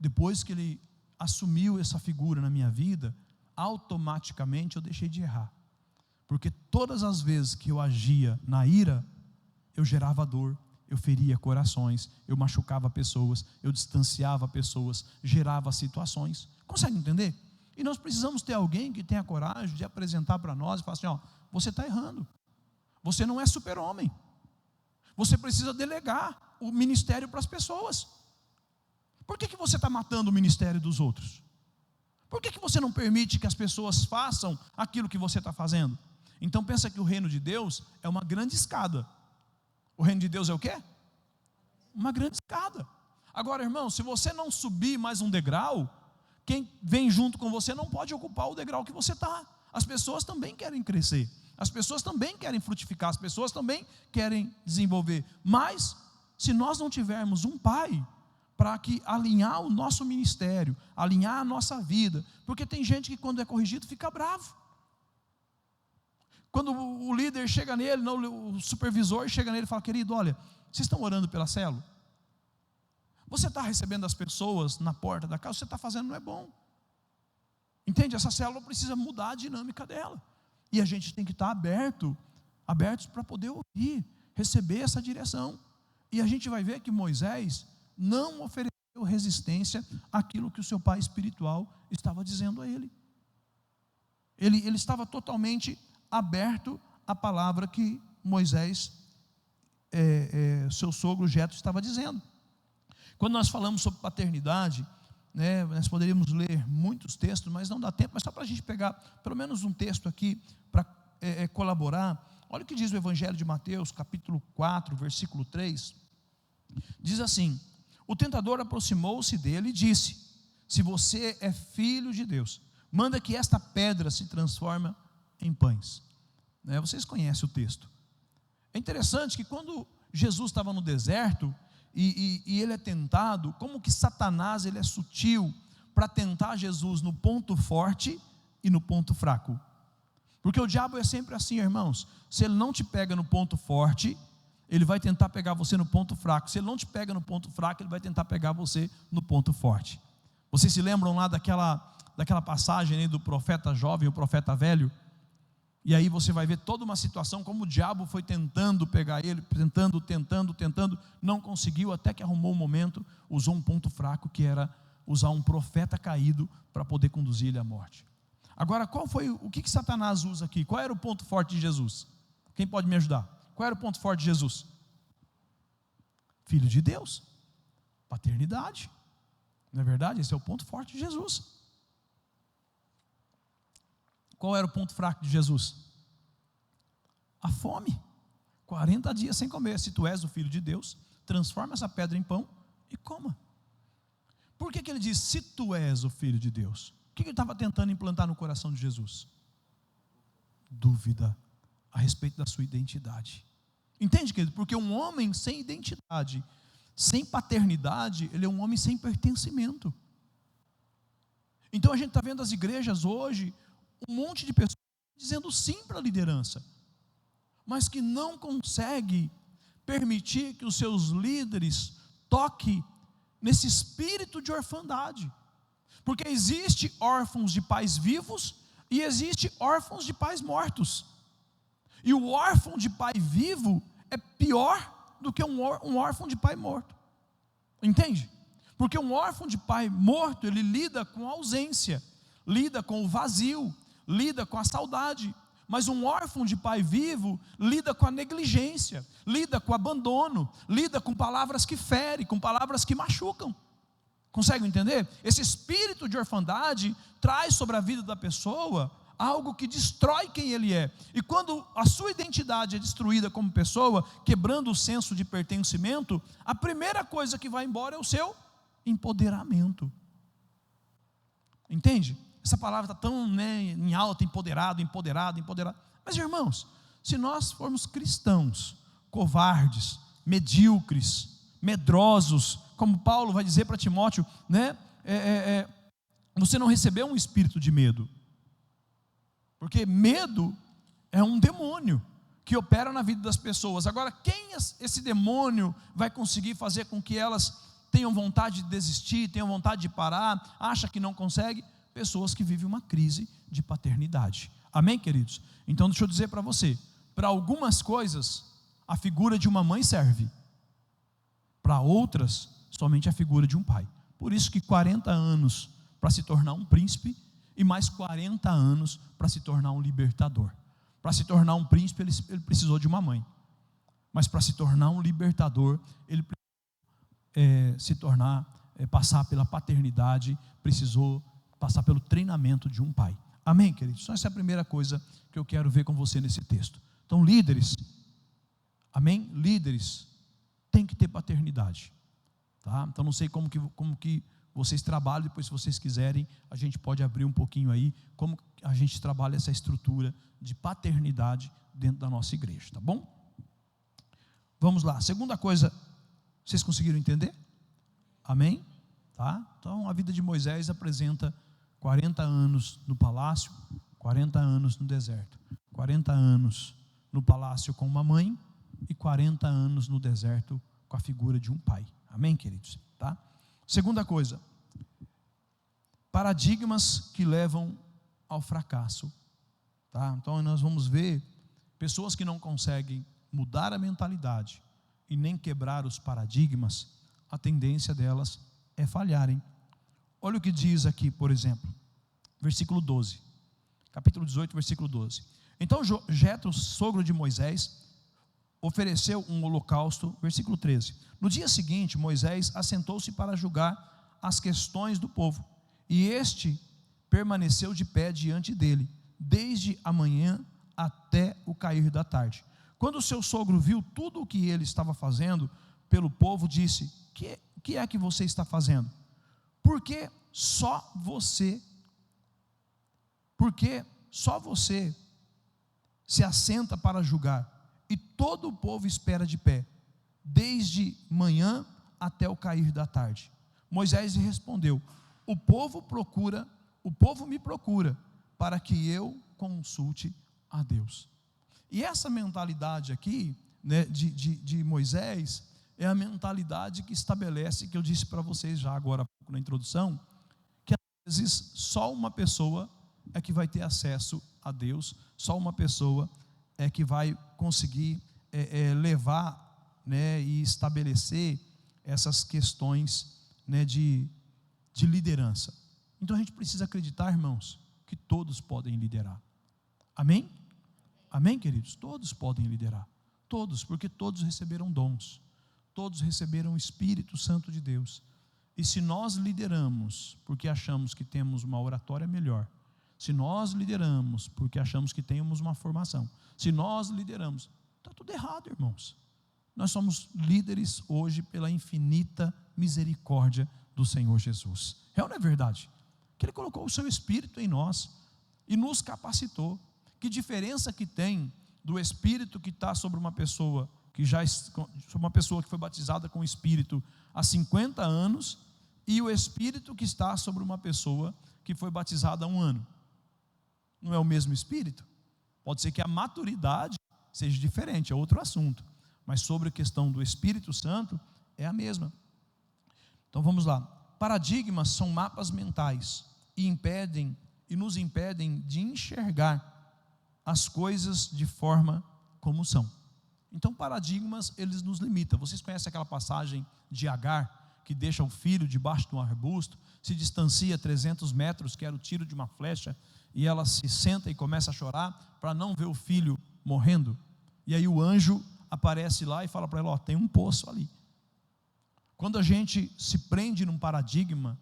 depois que Ele assumiu essa figura na minha vida, automaticamente eu deixei de errar. Porque todas as vezes que eu agia na ira, eu gerava dor, eu feria corações, eu machucava pessoas, eu distanciava pessoas, gerava situações. Consegue entender? E nós precisamos ter alguém que tenha coragem de apresentar para nós e falar assim: ó, você está errando, você não é super-homem, você precisa delegar o ministério para as pessoas. Por que você está matando o ministério dos outros? Por que você não permite que as pessoas façam aquilo que você está fazendo? Então pensa que o reino de Deus é uma grande escada. O reino de Deus é o quê? Uma grande escada. Agora, irmão, se você não subir mais um degrau, quem vem junto com você não pode ocupar o degrau que você está. As pessoas também querem crescer, as pessoas também querem frutificar, as pessoas também querem desenvolver. Mas, se nós não tivermos um pai para que alinhar o nosso ministério, alinhar a nossa vida, porque tem gente que quando é corrigido fica bravo. Quando o líder chega nele, o supervisor chega nele e fala: querido, olha, vocês estão orando pela célula? Você está recebendo as pessoas na porta da casa, você está fazendo não é bom. Entende? Essa célula precisa mudar a dinâmica dela. E a gente tem que estar abertos para poder ouvir, receber essa direção. E a gente vai ver que Moisés não ofereceu resistência àquilo que o seu pai espiritual estava dizendo a ele. Ele estava totalmente aberto à palavra que Moisés, seu sogro Jetro, estava dizendo. Quando nós falamos sobre paternidade, né, nós poderíamos ler muitos textos, mas não dá tempo. Mas só para a gente pegar pelo menos um texto aqui para colaborar. Olha o que diz o Evangelho de Mateus, capítulo 4, versículo 3. Diz assim: o tentador aproximou-se dele e disse: se você é filho de Deus, manda que esta pedra se transforme em pães. Vocês conhecem o texto. É interessante que quando Jesus estava no deserto e ele é tentado, como que Satanás ele é sutil para tentar Jesus no ponto forte e no ponto fraco. Porque o diabo é sempre assim, irmãos. Se ele não te pega no ponto forte, ele vai tentar pegar você no ponto fraco. Se ele não te pega no ponto fraco, ele vai tentar pegar você no ponto forte. Vocês se lembram lá daquela passagem aí do profeta jovem e o profeta velho? E aí você vai ver toda uma situação, como o diabo foi tentando pegar ele, tentando, não conseguiu, até que arrumou um momento, usou um ponto fraco, que era usar um profeta caído para poder conduzir ele à morte. Agora, o que Satanás usa aqui? Qual era o ponto forte de Jesus? Quem pode me ajudar? Qual era o ponto forte de Jesus? Filho de Deus, paternidade. Não é verdade? Esse é o ponto forte de Jesus. Qual era o ponto fraco de Jesus? A fome. 40 dias sem comer. Se tu és o filho de Deus, transforma essa pedra em pão e coma. Por que ele diz, se tu és o filho de Deus? O que ele estava tentando implantar no coração de Jesus? Dúvida a respeito da sua identidade. Entende, querido? Porque um homem sem identidade, sem paternidade, ele é um homem sem pertencimento. Então a gente está vendo as igrejas hoje, um monte de pessoas dizendo sim para a liderança, mas que não consegue permitir que os seus líderes toquem nesse espírito de orfandade, porque existe órfãos de pais vivos e existe órfãos de pais mortos, e o órfão de pai vivo é pior do que um órfão de pai morto. Entende? Porque um órfão de pai morto, ele lida com a ausência, lida com o vazio, lida com a saudade. Mas um órfão de pai vivo lida com a negligência, lida com o abandono, lida com palavras que ferem, com palavras que machucam. Consegue entender? Esse espírito de orfandade traz sobre a vida da pessoa algo que destrói quem ele é. E quando a sua identidade é destruída como pessoa, quebrando o senso de pertencimento, a primeira coisa que vai embora é o seu empoderamento. Entende? Essa palavra está tão em alta, empoderado. Mas irmãos, se nós formos cristãos, covardes, medíocres, medrosos, como Paulo vai dizer para Timóteo, você não recebeu um espírito de medo, porque medo é um demônio que opera na vida das pessoas. Agora, quem esse demônio vai conseguir fazer com que elas tenham vontade de desistir, tenham vontade de parar, acha que não consegue, pessoas que vivem uma crise de paternidade. Amém, queridos? Então deixa eu dizer para você, para algumas coisas a figura de uma mãe serve, para outras somente a figura de um pai. Por isso que 40 anos para se tornar um príncipe e mais 40 anos para se tornar um libertador. Para se tornar um príncipe ele precisou de uma mãe, mas para se tornar um libertador ele passar pela paternidade, precisou passar pelo treinamento de um pai. Amém, queridos? Então essa é a primeira coisa que eu quero ver com você nesse texto. Então líderes, amém? Líderes têm que ter paternidade, tá? Então não sei como que vocês trabalham, depois se vocês quiserem, a gente pode abrir um pouquinho aí, como a gente trabalha essa estrutura de paternidade dentro da nossa igreja, tá bom? Vamos lá, segunda coisa, vocês conseguiram entender? Amém? Tá? Então a vida de Moisés apresenta 40 anos no palácio, 40 anos no deserto, 40 anos no palácio com uma mãe e 40 anos no deserto com a figura de um pai. Amém, queridos? Tá? Segunda coisa, paradigmas que levam ao fracasso. Tá? Então nós vamos ver pessoas que não conseguem mudar a mentalidade e nem quebrar os paradigmas, a tendência delas é falharem. Olha o que diz aqui, por exemplo, versículo 12, capítulo 18, versículo 12. Então Jetro, sogro de Moisés, ofereceu um holocausto, versículo 13. No dia seguinte, Moisés assentou-se para julgar as questões do povo, e este permaneceu de pé diante dele, desde a manhã até o cair da tarde. Quando o seu sogro viu tudo o que ele estava fazendo pelo povo, disse: que é que você está fazendo? Porque só você se assenta para julgar, e todo o povo espera de pé, desde manhã até o cair da tarde. Moisés lhe respondeu: o povo me procura, para que eu consulte a Deus. E essa mentalidade aqui, né, de Moisés, é a mentalidade que estabelece, que eu disse para vocês já agora na introdução, que às vezes só uma pessoa é que vai ter acesso a Deus, só uma pessoa é que vai conseguir levar, né, e estabelecer essas questões, né, de liderança. Então a gente precisa acreditar, irmãos, que todos podem liderar. Amém? Amém, queridos? Todos podem liderar, todos, porque todos receberam dons, todos receberam o Espírito Santo de Deus. E se nós lideramos porque achamos que temos uma oratória melhor, se nós lideramos porque achamos que temos uma formação, se nós lideramos, está tudo errado, irmãos. Nós somos líderes hoje pela infinita misericórdia do Senhor Jesus. É ou não é verdade? Que Ele colocou o seu Espírito em nós e nos capacitou. Que diferença que tem do Espírito que está sobre uma pessoa sobre uma pessoa que foi batizada com o Espírito há 50 anos e o Espírito que está sobre uma pessoa que foi batizada há 1 ano? Não é o mesmo Espírito? Pode ser que a maturidade seja diferente, é outro assunto, mas sobre a questão do Espírito Santo é a mesma. Então vamos lá. Paradigmas são mapas mentais e nos impedem de enxergar as coisas de forma como são. Então paradigmas, eles nos limitam. Vocês conhecem aquela passagem de Agar, que deixa o filho debaixo de um arbusto, se distancia 300 metros, que era o tiro de uma flecha, e ela se senta e começa a chorar, para não ver o filho morrendo, e aí o anjo aparece lá e fala para ela: tem um poço ali. Quando a gente se prende num paradigma,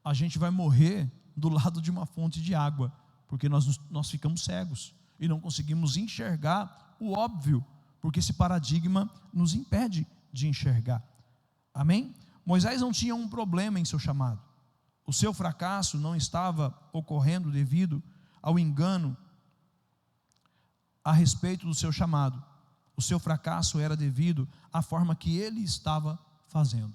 a gente vai morrer do lado de uma fonte de água, porque nós ficamos cegos e não conseguimos enxergar o óbvio, porque esse paradigma nos impede de enxergar. Amém? Moisés não tinha um problema em seu chamado. O seu fracasso não estava ocorrendo devido ao engano a respeito do seu chamado. O seu fracasso era devido à forma que ele estava fazendo,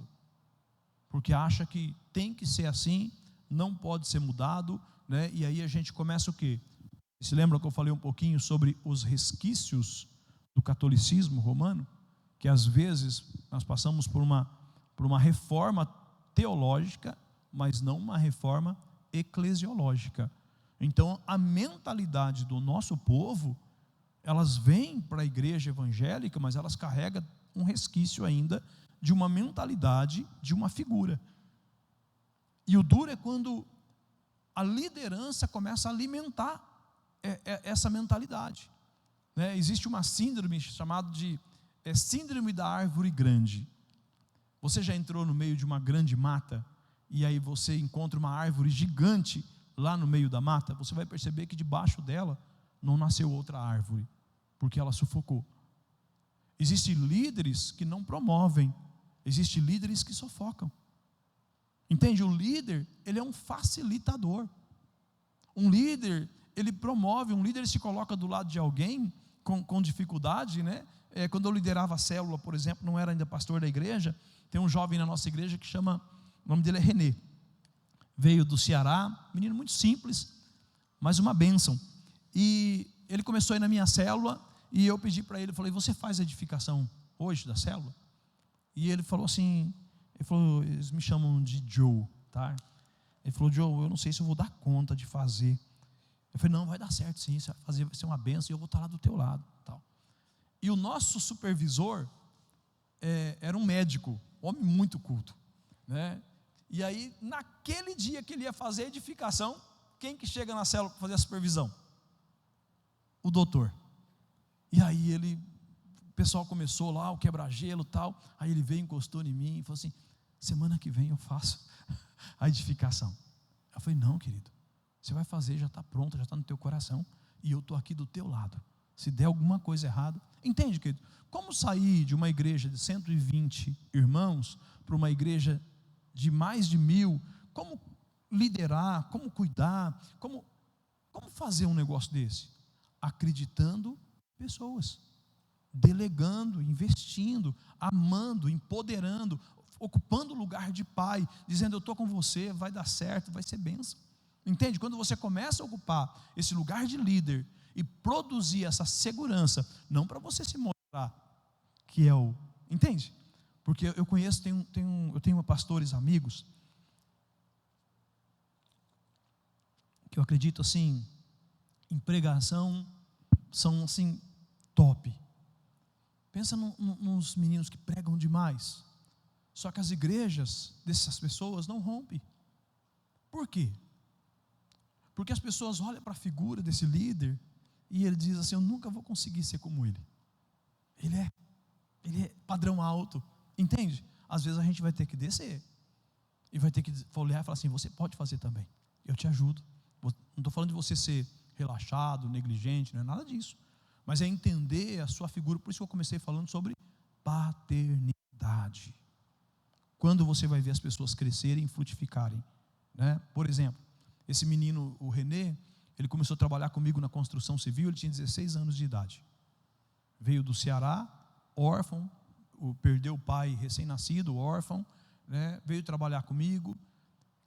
porque acha que tem que ser assim, não pode ser mudado, né? E aí a gente começa o quê? Se lembram que eu falei um pouquinho sobre os resquícios do catolicismo romano? Que às vezes nós passamos por por uma reforma teológica, mas não uma reforma eclesiológica. Então, a mentalidade do nosso povo, elas vêm para a igreja evangélica, mas elas carregam um resquício ainda de uma mentalidade, de uma figura. E o duro é quando a liderança começa a alimentar essa mentalidade, né? Existe uma síndrome chamada de síndrome da árvore grande. Você já entrou no meio de uma grande mata e aí você encontra uma árvore gigante lá no meio da mata? Você vai perceber que debaixo dela não nasceu outra árvore, porque ela sufocou. Existem líderes que não promovem, existem líderes que sufocam. Entende? O líder, ele é um facilitador. Um líder, ele promove, um líder se coloca do lado de alguém com dificuldade, né? Quando eu liderava a célula, por exemplo, não era ainda pastor da igreja, tem um jovem na nossa igreja que chama, o nome dele é Renê. Veio do Ceará, menino muito simples, mas uma bênção. E ele começou a ir na minha célula, e eu pedi para ele, falei, você faz edificação hoje da célula? E ele falou assim, eles me chamam de Joe, tá? Ele falou, Joe, eu não sei se eu vou dar conta de fazer. Eu falei, não, vai dar certo sim, você vai fazer, vai ser uma bênção, e eu vou estar lá do teu lado, tal. E o nosso supervisor era um médico, homem muito culto, né? E aí, naquele dia que ele ia fazer a edificação, quem que chega na célula para fazer a supervisão? O doutor. E aí o pessoal começou lá, o quebra-gelo e tal, aí ele veio, encostou em mim e falou assim, semana que vem eu faço a edificação. Eu falei, não, querido, você vai fazer, já está pronto, já está no teu coração, e eu estou aqui do teu lado. Se der alguma coisa errada, entende, querido? Como sair de uma igreja de 120 irmãos para uma igreja de mais de 1000, como liderar, como cuidar, como fazer um negócio desse? Acreditando em pessoas, delegando, investindo, amando, empoderando, ocupando o lugar de pai, dizendo, eu estou com você, vai dar certo, vai ser bênção. Entende? Quando você começa a ocupar esse lugar de líder e produzir essa segurança, não para você se mostrar que é o... Entende? Porque eu conheço, eu tenho pastores amigos que eu acredito assim, em pregação, são assim, top. Pensa nos meninos que pregam demais. Só que as igrejas dessas pessoas não rompem. Por quê? Porque as pessoas olham para a figura desse líder e ele diz assim, eu nunca vou conseguir ser como ele. Ele é padrão alto. Entende? Às vezes a gente vai ter que descer e vai ter que olhar e falar assim, você pode fazer também, eu te ajudo. Não estou falando de você ser relaxado, negligente, não é nada disso, mas é entender a sua figura. Por isso que eu comecei falando sobre paternidade. Quando você vai ver as pessoas crescerem e frutificarem, né? Por exemplo, esse menino, o Renê, ele começou a trabalhar comigo na construção civil, ele tinha 16 anos de idade, veio do Ceará, órfão, perdeu o pai recém-nascido, órfão, né? Veio trabalhar comigo,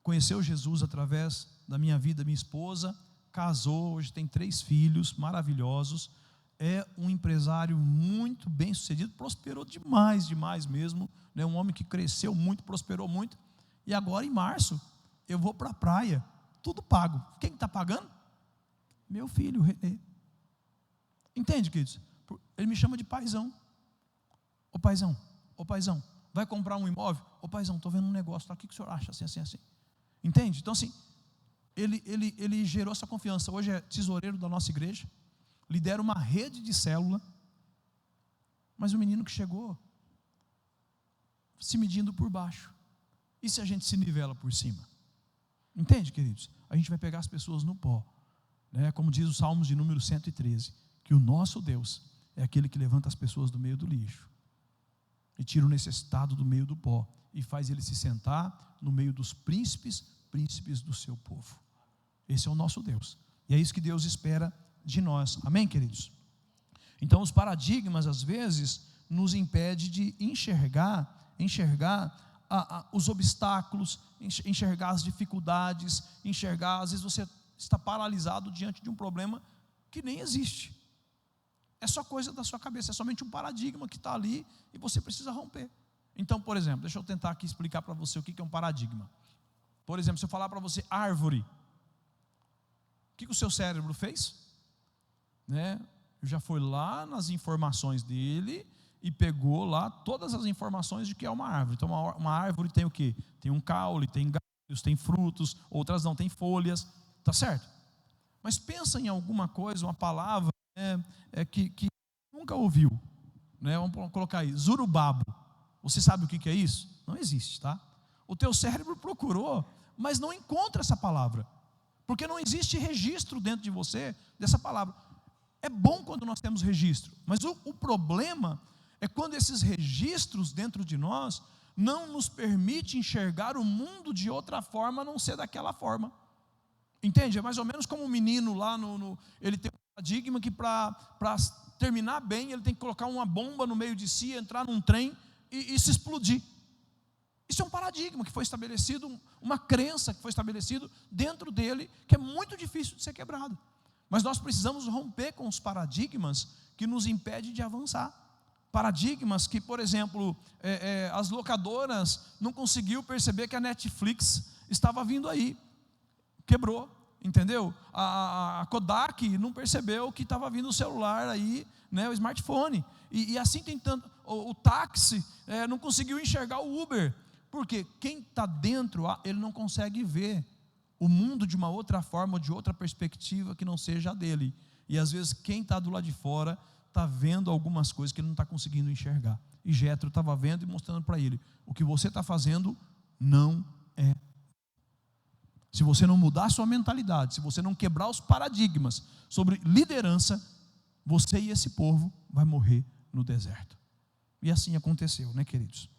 conheceu Jesus através da minha vida, minha esposa, casou, hoje tem 3 filhos maravilhosos, é um empresário muito bem sucedido, prosperou demais mesmo, né? Um homem que cresceu muito, prosperou muito, e agora em março, eu vou para a praia, tudo pago. Quem está pagando? Meu filho, o Renê. Entende, queridos? Ele me chama de paizão. Ô paizão, vai comprar um imóvel? Ô paizão, estou vendo um negócio, tá? O que o senhor acha? Assim. Entende? Então assim, ele gerou essa confiança. Hoje é tesoureiro da nossa igreja, lidera uma rede de célula, mas o menino que chegou, se medindo por baixo. E se a gente se nivela por cima? Entende, queridos? A gente vai pegar as pessoas no pó, né? Como diz o Salmos de número 113, que o nosso Deus é aquele que levanta as pessoas do meio do lixo e tira o necessitado do meio do pó e faz ele se sentar no meio dos príncipes do seu povo. Esse é o nosso Deus, e é isso que Deus espera de nós, amém, queridos? Então os paradigmas às vezes nos impedem de enxergar os obstáculos, enxergar as dificuldades, às vezes você está paralisado diante de um problema que nem existe, é só coisa da sua cabeça, é somente um paradigma que está ali e você precisa romper. Então, por exemplo, deixa eu tentar aqui explicar para você o que é um paradigma. Por exemplo, se eu falar para você árvore, o que o seu cérebro fez? Né? Já foi lá nas informações dele e pegou lá todas as informações de que é uma árvore. Então, uma árvore tem o quê? Tem um caule, tem galhos, tem frutos, outras não, tem folhas, tá certo? Mas pensa em alguma coisa, uma palavra, né, que nunca ouviu, né? Vamos colocar aí, zurubabo. Você sabe o que é isso? Não existe, tá? O teu cérebro procurou, mas não encontra essa palavra, porque não existe registro dentro de você dessa palavra. É bom quando nós temos registro, mas o problema é quando esses registros dentro de nós não nos permite enxergar o mundo de outra forma, a não ser daquela forma. Entende? É mais ou menos como um menino lá, ele tem um paradigma que para terminar bem, ele tem que colocar uma bomba no meio de si, entrar num trem e se explodir. Isso é um paradigma que foi estabelecido, uma crença que foi estabelecido dentro dele, que é muito difícil de ser quebrado. Mas nós precisamos romper com os paradigmas que nos impedem de avançar. Paradigmas que, por exemplo, as locadoras não conseguiu perceber que a Netflix estava vindo aí, quebrou, entendeu? A Kodak não percebeu que estava vindo o celular aí, né, o smartphone, e assim tem tanto, o táxi não conseguiu enxergar o Uber, porque quem está dentro, ele não consegue ver o mundo de uma outra forma, de outra perspectiva que não seja a dele, e às vezes quem está do lado de fora está vendo algumas coisas que ele não está conseguindo enxergar, e Jétro estava vendo e mostrando para ele, o que você está fazendo não é. Se você não mudar a sua mentalidade, se você não quebrar os paradigmas sobre liderança, você e esse povo vai morrer no deserto. E assim aconteceu, né, queridos?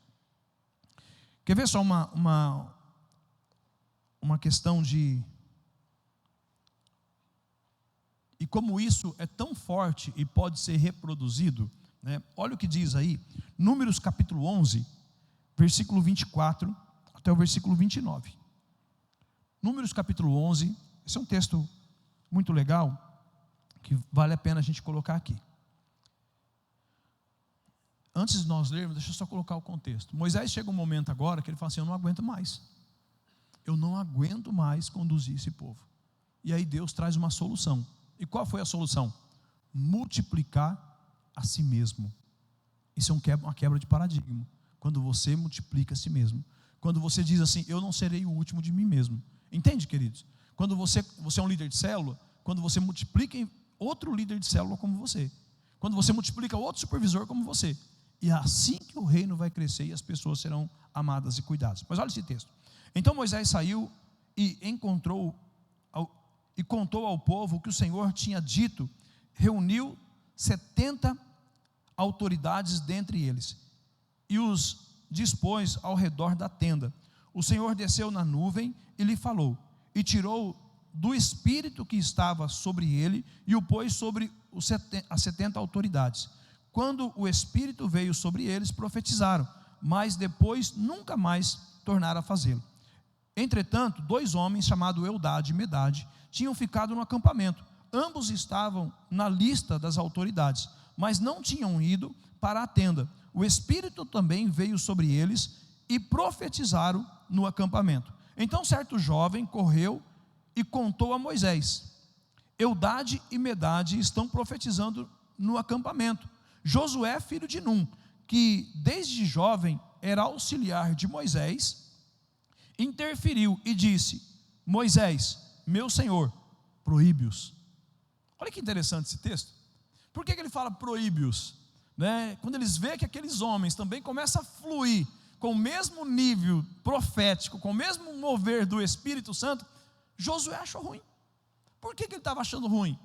Quer ver só uma questão de... E como isso é tão forte e pode ser reproduzido, né? Olha o que diz aí, Números capítulo 11, versículo 24 até o versículo 29. Números capítulo 11, esse é um texto muito legal, que vale a pena a gente colocar aqui. Antes de nós lermos, deixa eu só colocar o contexto. Moisés chega um momento agora que ele fala assim, eu não aguento mais. Eu não aguento mais conduzir esse povo. E aí Deus traz uma solução. E qual foi a solução? Multiplicar a si mesmo. Isso é uma quebra de paradigma. Quando você multiplica a si mesmo. Quando você diz assim, eu não serei o último de mim mesmo. Entende, queridos? Quando você é um líder de célula, quando você multiplica outro líder de célula como você. Quando você multiplica outro supervisor como você. E é assim que o reino vai crescer e as pessoas serão amadas e cuidadas. Mas olha esse texto. Então Moisés saiu e contou ao povo o que o Senhor tinha dito, reuniu 70 autoridades dentre eles, e os dispôs ao redor da tenda. O Senhor desceu na nuvem e lhe falou, e tirou do espírito que estava sobre ele, e o pôs sobre as 70 autoridades. Quando o espírito veio sobre eles, profetizaram, mas depois nunca mais tornaram a fazê-lo. Entretanto, 2 homens, chamados Eldade e Medade, tinham ficado no acampamento. Ambos estavam na lista das autoridades, mas não tinham ido para a tenda. O Espírito também veio sobre eles e profetizaram no acampamento. Então certo jovem correu e contou a Moisés, Eldade e Medade estão profetizando no acampamento. Josué, filho de Num, que desde jovem era auxiliar de Moisés, interferiu e disse, Moisés, meu senhor, proíbe-os. Olha que interessante esse texto. Por que ele fala proíbe-os? Né? Quando eles veem que aqueles homens também começam a fluir com o mesmo nível profético, com o mesmo mover do Espírito Santo, Josué achou ruim. Por que ele estava achando ruim?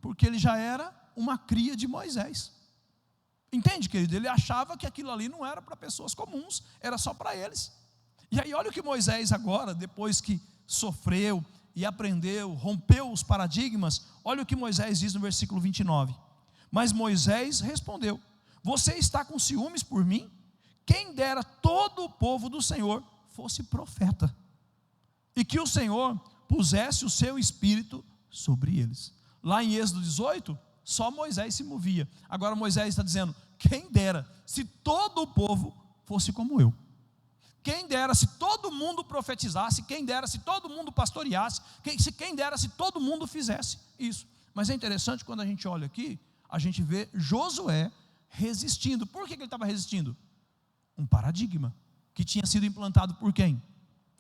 Porque ele já era uma cria de Moisés. Entende, querido? Ele achava que aquilo ali não era para pessoas comuns, era só para eles. E aí olha o que Moisés agora, depois que sofreu e aprendeu, rompeu os paradigmas, olha o que Moisés diz no versículo 29. Mas Moisés respondeu, você está com ciúmes por mim? Quem dera todo o povo do Senhor fosse profeta, e que o Senhor pusesse o seu espírito sobre eles. Lá em Êxodo 18, só Moisés se movia. Agora Moisés está dizendo, quem dera se todo o povo fosse como eu. Quem dera se todo mundo profetizasse, quem dera se todo mundo pastoreasse, quem dera se todo mundo fizesse isso. Mas é interessante, quando a gente olha aqui, a gente vê Josué resistindo. Por que ele estava resistindo? Um paradigma que tinha sido implantado por quem?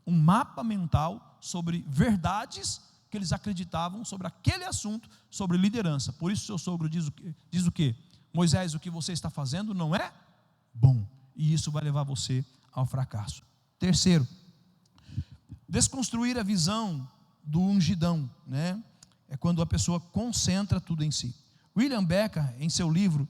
Um mapa mental sobre verdades que eles acreditavam sobre aquele assunto, sobre liderança. Por isso seu sogro diz o quê? Moisés, o que você está fazendo não é bom, e isso vai levar você ao fracasso. Terceiro, desconstruir a visão do ungidão, né? É quando a pessoa concentra tudo em si. William Becker, em seu livro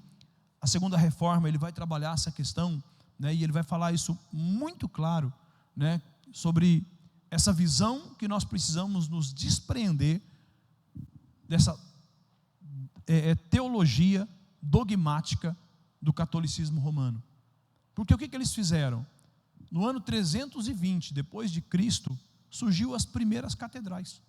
A Segunda Reforma, ele vai trabalhar essa questão, né? E ele vai falar isso muito claro, né? Sobre essa visão que nós precisamos nos despreender dessa teologia dogmática do catolicismo romano. Porque o que eles fizeram? No ano 320 depois de Cristo, surgiu as primeiras catedrais.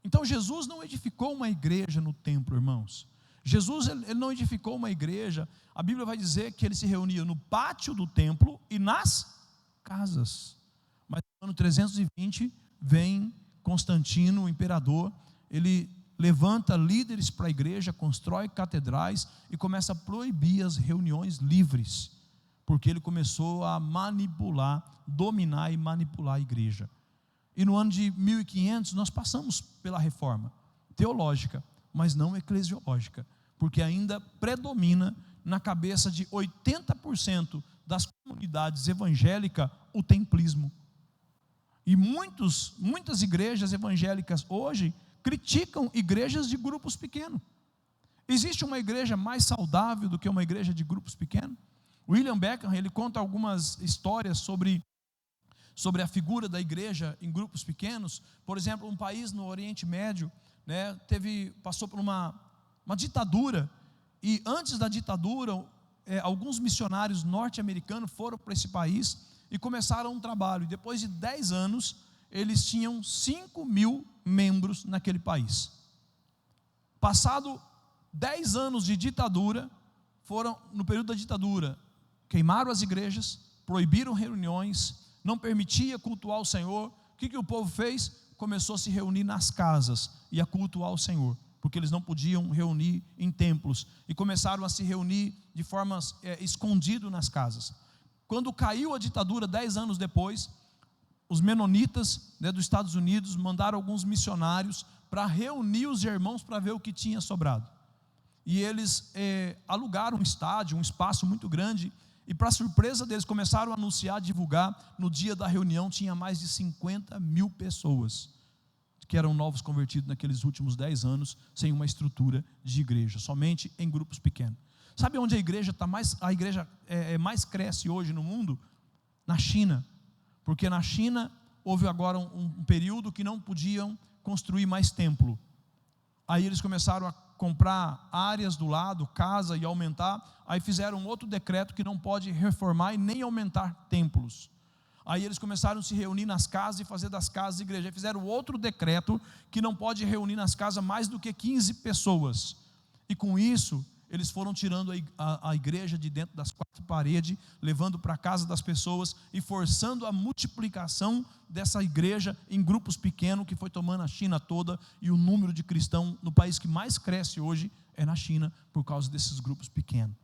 Então Jesus não edificou uma igreja no templo, irmãos. Jesus ele não edificou uma igreja. A Bíblia vai dizer que ele se reunia no pátio do templo e nas casas. Mas no ano 320 vem Constantino, o imperador, ele levanta líderes para a igreja, constrói catedrais e começa a proibir as reuniões livres, porque ele começou a manipular, dominar e manipular a igreja. E no ano de 1500 nós passamos pela reforma teológica, mas não eclesiológica, porque ainda predomina na cabeça de 80% das comunidades evangélicas o templismo. E muitas igrejas evangélicas hoje criticam igrejas de grupos pequenos. Existe uma igreja mais saudável do que uma igreja de grupos pequenos? William Becker, ele conta algumas histórias sobre a figura da igreja em grupos pequenos. Por exemplo, um país no Oriente Médio, né, passou por uma ditadura, e antes da ditadura, alguns missionários norte-americanos foram para esse país e começaram um trabalho, e depois de 10 anos, eles tinham 5.000 membros naquele país. Passado 10 anos de ditadura, no período da ditadura, queimaram as igrejas, proibiram reuniões, não permitia cultuar o Senhor. O que o povo fez? Começou a se reunir nas casas e a cultuar o Senhor, porque eles não podiam reunir em templos, e começaram a se reunir de forma escondida nas casas. Quando caiu a ditadura, 10 anos depois, os menonitas, né, dos Estados Unidos mandaram alguns missionários para reunir os irmãos para ver o que tinha sobrado. E eles alugaram um estádio, um espaço muito grande, e para surpresa deles, começaram a anunciar, divulgar. No dia da reunião tinha mais de 50.000 pessoas que eram novos convertidos naqueles últimos 10 anos, sem uma estrutura de igreja, somente em grupos pequenos. Sabe onde a igreja mais cresce hoje no mundo? Na China. Porque na China houve agora um período que não podiam construir mais templo. Aí eles começaram a comprar áreas do lado, casa, e aumentar. Aí fizeram outro decreto que não pode reformar e nem aumentar templos. Aí eles começaram a se reunir nas casas e fazer das casas igreja. Aí fizeram outro decreto que não pode reunir nas casas mais do que 15 pessoas. E com isso, eles foram tirando a igreja de dentro das 4 paredes, levando para a casa das pessoas e forçando a multiplicação dessa igreja em grupos pequenos, que foi tomando a China toda. E o número de cristãos no país que mais cresce hoje é na China, por causa desses grupos pequenos.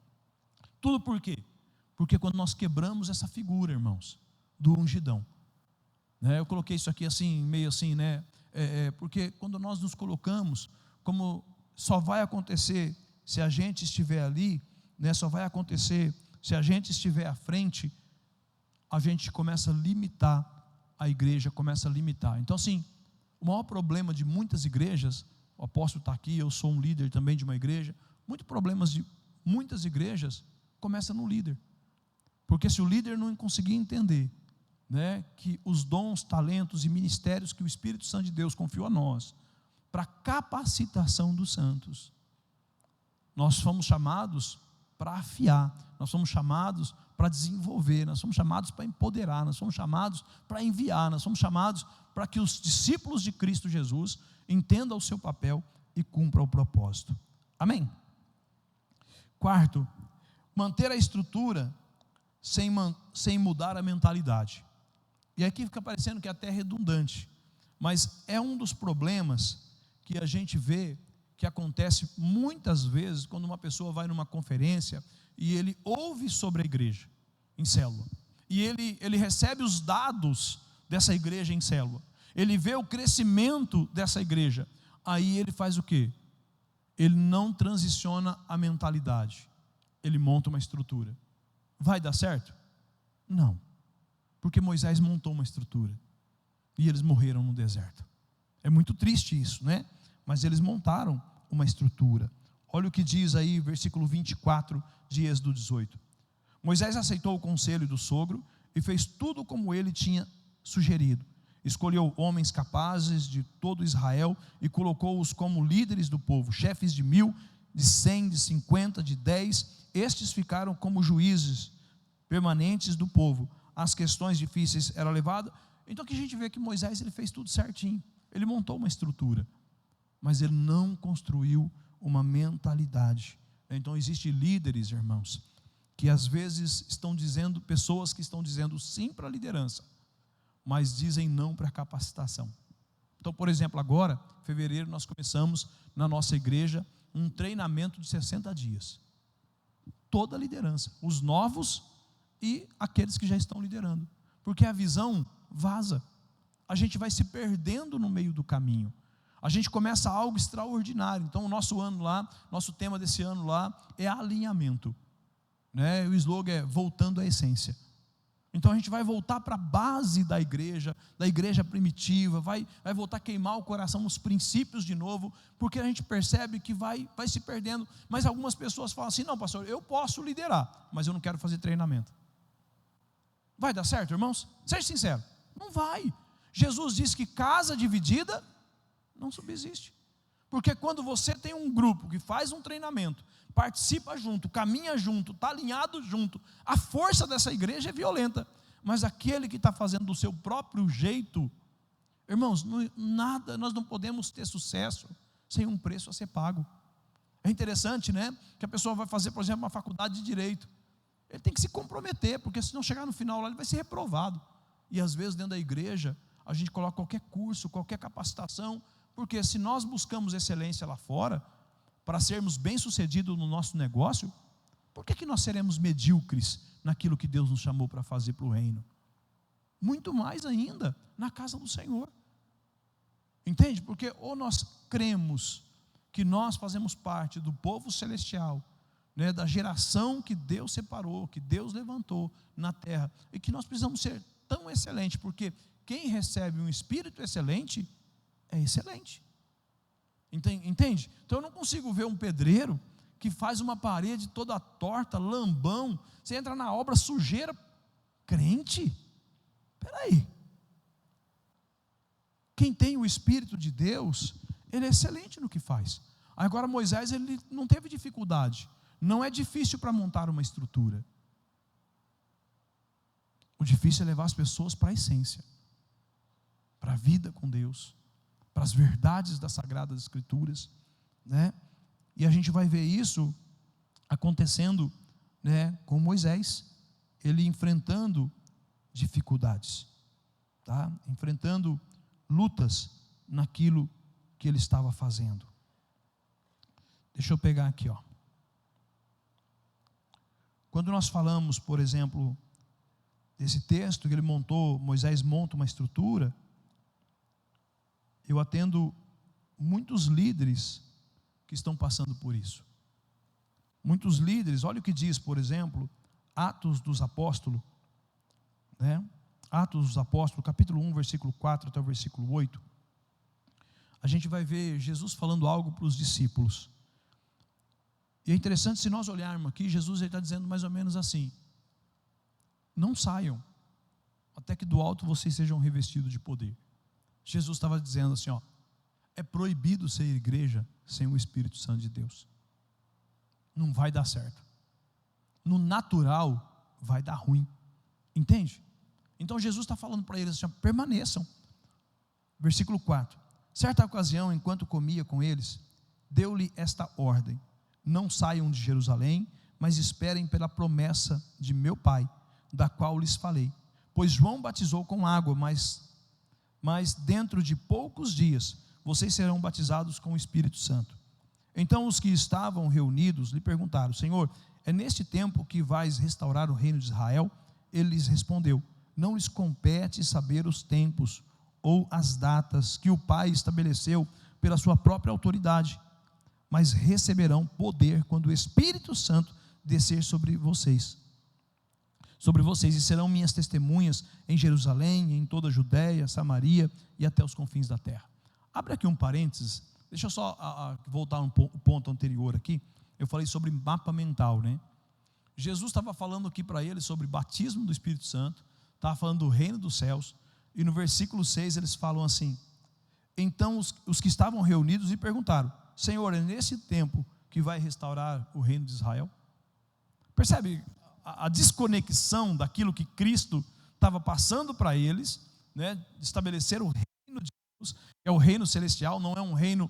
Tudo por quê? Porque quando nós quebramos essa figura, irmãos, do ungidão, né? Eu coloquei isso aqui assim, meio assim, né? Porque quando nós nos colocamos, como só vai acontecer se a gente estiver ali, né? Só vai acontecer se a gente estiver à frente, a gente começa a limitar a igreja, começa a limitar. Então, assim, o maior problema de muitas igrejas, o apóstolo está aqui, eu sou um líder também de uma igreja, muitos problemas de muitas igrejas começam no líder. Porque se o líder não conseguir entender, né, que os dons, talentos e ministérios que o Espírito Santo de Deus confiou a nós, para capacitação dos santos, nós fomos chamados para afiar, nós somos chamados para desenvolver, nós somos chamados para empoderar, nós somos chamados para enviar, nós somos chamados para que os discípulos de Cristo Jesus entendam o seu papel e cumpram o propósito. Amém? Quarto, manter a estrutura sem mudar a mentalidade. E aqui fica parecendo que é até redundante, mas é um dos problemas que a gente vê que acontece muitas vezes quando uma pessoa vai numa conferência e ele ouve sobre a igreja em célula, e ele recebe os dados dessa igreja em célula, ele vê o crescimento dessa igreja, aí ele faz o quê? Ele não transiciona a mentalidade, ele monta uma estrutura. Vai dar certo? Não, porque Moisés montou uma estrutura e eles morreram no deserto. É muito triste isso, né? Mas eles montaram uma estrutura. Olha o que diz aí, versículo 24 de Êxodo 18. Moisés aceitou o conselho do sogro e fez tudo como ele tinha sugerido. Escolheu homens capazes de todo Israel e colocou-os como líderes do povo, chefes de 1.000, de 100, de 50, de 10. Estes ficaram como juízes permanentes do povo. As questões difíceis eram levadas. Então aqui a gente vê que Moisés ele fez tudo certinho. Ele montou uma estrutura, mas ele não construiu uma mentalidade. Então existem líderes, irmãos, que às vezes estão dizendo, pessoas que estão dizendo sim para a liderança, mas dizem não para a capacitação. Então, por exemplo, agora, em fevereiro, nós começamos na nossa igreja um treinamento de 60 dias. Toda a liderança, os novos e aqueles que já estão liderando, porque a visão vaza, a gente vai se perdendo no meio do caminho, a gente começa algo extraordinário. Então o nosso ano lá, nosso tema desse ano lá é alinhamento, né? O slogan é voltando à essência. Então a gente vai voltar para a base da igreja primitiva, vai voltar a queimar o coração nos princípios de novo, porque a gente percebe que vai se perdendo. Mas algumas pessoas falam assim: não, pastor, eu posso liderar, mas eu não quero fazer treinamento. Vai dar certo, irmãos? Seja sincero, não vai. Jesus disse que casa dividida não subsiste, porque quando você tem um grupo que faz um treinamento, participa junto, caminha junto, está alinhado junto, a força dessa igreja é violenta. Mas aquele que está fazendo do seu próprio jeito, irmãos, nós não podemos ter sucesso sem um preço a ser pago. É interessante, né, que a pessoa vai fazer, por exemplo, uma faculdade de Direito, ele tem que se comprometer, porque se não chegar no final lá, ele vai ser reprovado. E às vezes dentro da igreja, a gente coloca qualquer curso, qualquer capacitação, porque se nós buscamos excelência lá fora, para sermos bem-sucedidos no nosso negócio, por que nós seremos medíocres naquilo que Deus nos chamou para fazer para o reino? Muito mais ainda na casa do Senhor. Entende? Porque ou nós cremos que nós fazemos parte do povo celestial, né, da geração que Deus separou, que Deus levantou na terra, e que nós precisamos ser tão excelentes, porque quem recebe um espírito excelente, é excelente. Entende? Então eu não consigo ver um pedreiro que faz uma parede toda torta, lambão, você entra na obra, sujeira, crente? Espera aí. Quem tem o Espírito de Deus, ele é excelente no que faz. Agora Moisés, ele não teve dificuldade, não é difícil para montar uma estrutura. O difícil é levar as pessoas para a essência, para a vida com Deus, para as verdades das Sagradas Escrituras, né? E a gente vai ver isso acontecendo, né, com Moisés, ele enfrentando dificuldades, tá? Enfrentando lutas naquilo que ele estava fazendo. Deixa eu pegar aqui, ó. Quando nós falamos, por exemplo, desse texto que Moisés monta uma estrutura, eu atendo muitos líderes que estão passando por isso. Muitos líderes, olha o que diz, por exemplo, Atos dos Apóstolos, né? Atos dos Apóstolos, capítulo 1, versículo 4 até o versículo 8. A gente vai ver Jesus falando algo para os discípulos. E é interessante, se nós olharmos aqui, Jesus está dizendo mais ou menos assim: não saiam, até que do alto vocês sejam revestidos de poder. Jesus estava dizendo assim, ó, é proibido ser igreja sem o Espírito Santo de Deus. Não vai dar certo. No natural vai dar ruim. Entende? Então Jesus está falando para eles assim, ó, permaneçam. Versículo 4. Certa ocasião, enquanto comia com eles, deu-lhe esta ordem: não saiam de Jerusalém, mas esperem pela promessa de meu Pai, da qual lhes falei. Pois João batizou com água, mas dentro de poucos dias vocês serão batizados com o Espírito Santo. Então os que estavam reunidos lhe perguntaram: Senhor, é neste tempo que vais restaurar o reino de Israel? Ele lhes respondeu: não lhes compete saber os tempos ou as datas que o Pai estabeleceu pela sua própria autoridade, mas receberão poder quando o Espírito Santo descer sobre vocês, e serão minhas testemunhas em Jerusalém, em toda a Judéia, Samaria e até os confins da terra. Abre aqui um parênteses, deixa eu só voltar um ponto anterior aqui. Eu falei sobre mapa mental, né? Jesus estava falando aqui para eles sobre batismo do Espírito Santo, estava falando do reino dos céus, e no versículo 6 eles falam assim: então os que estavam reunidos lhe perguntaram: Senhor, é nesse tempo que vai restaurar o reino de Israel? Percebe a desconexão daquilo que Cristo estava passando para eles, né, de estabelecer o reino de Deus, é o reino celestial, não é um reino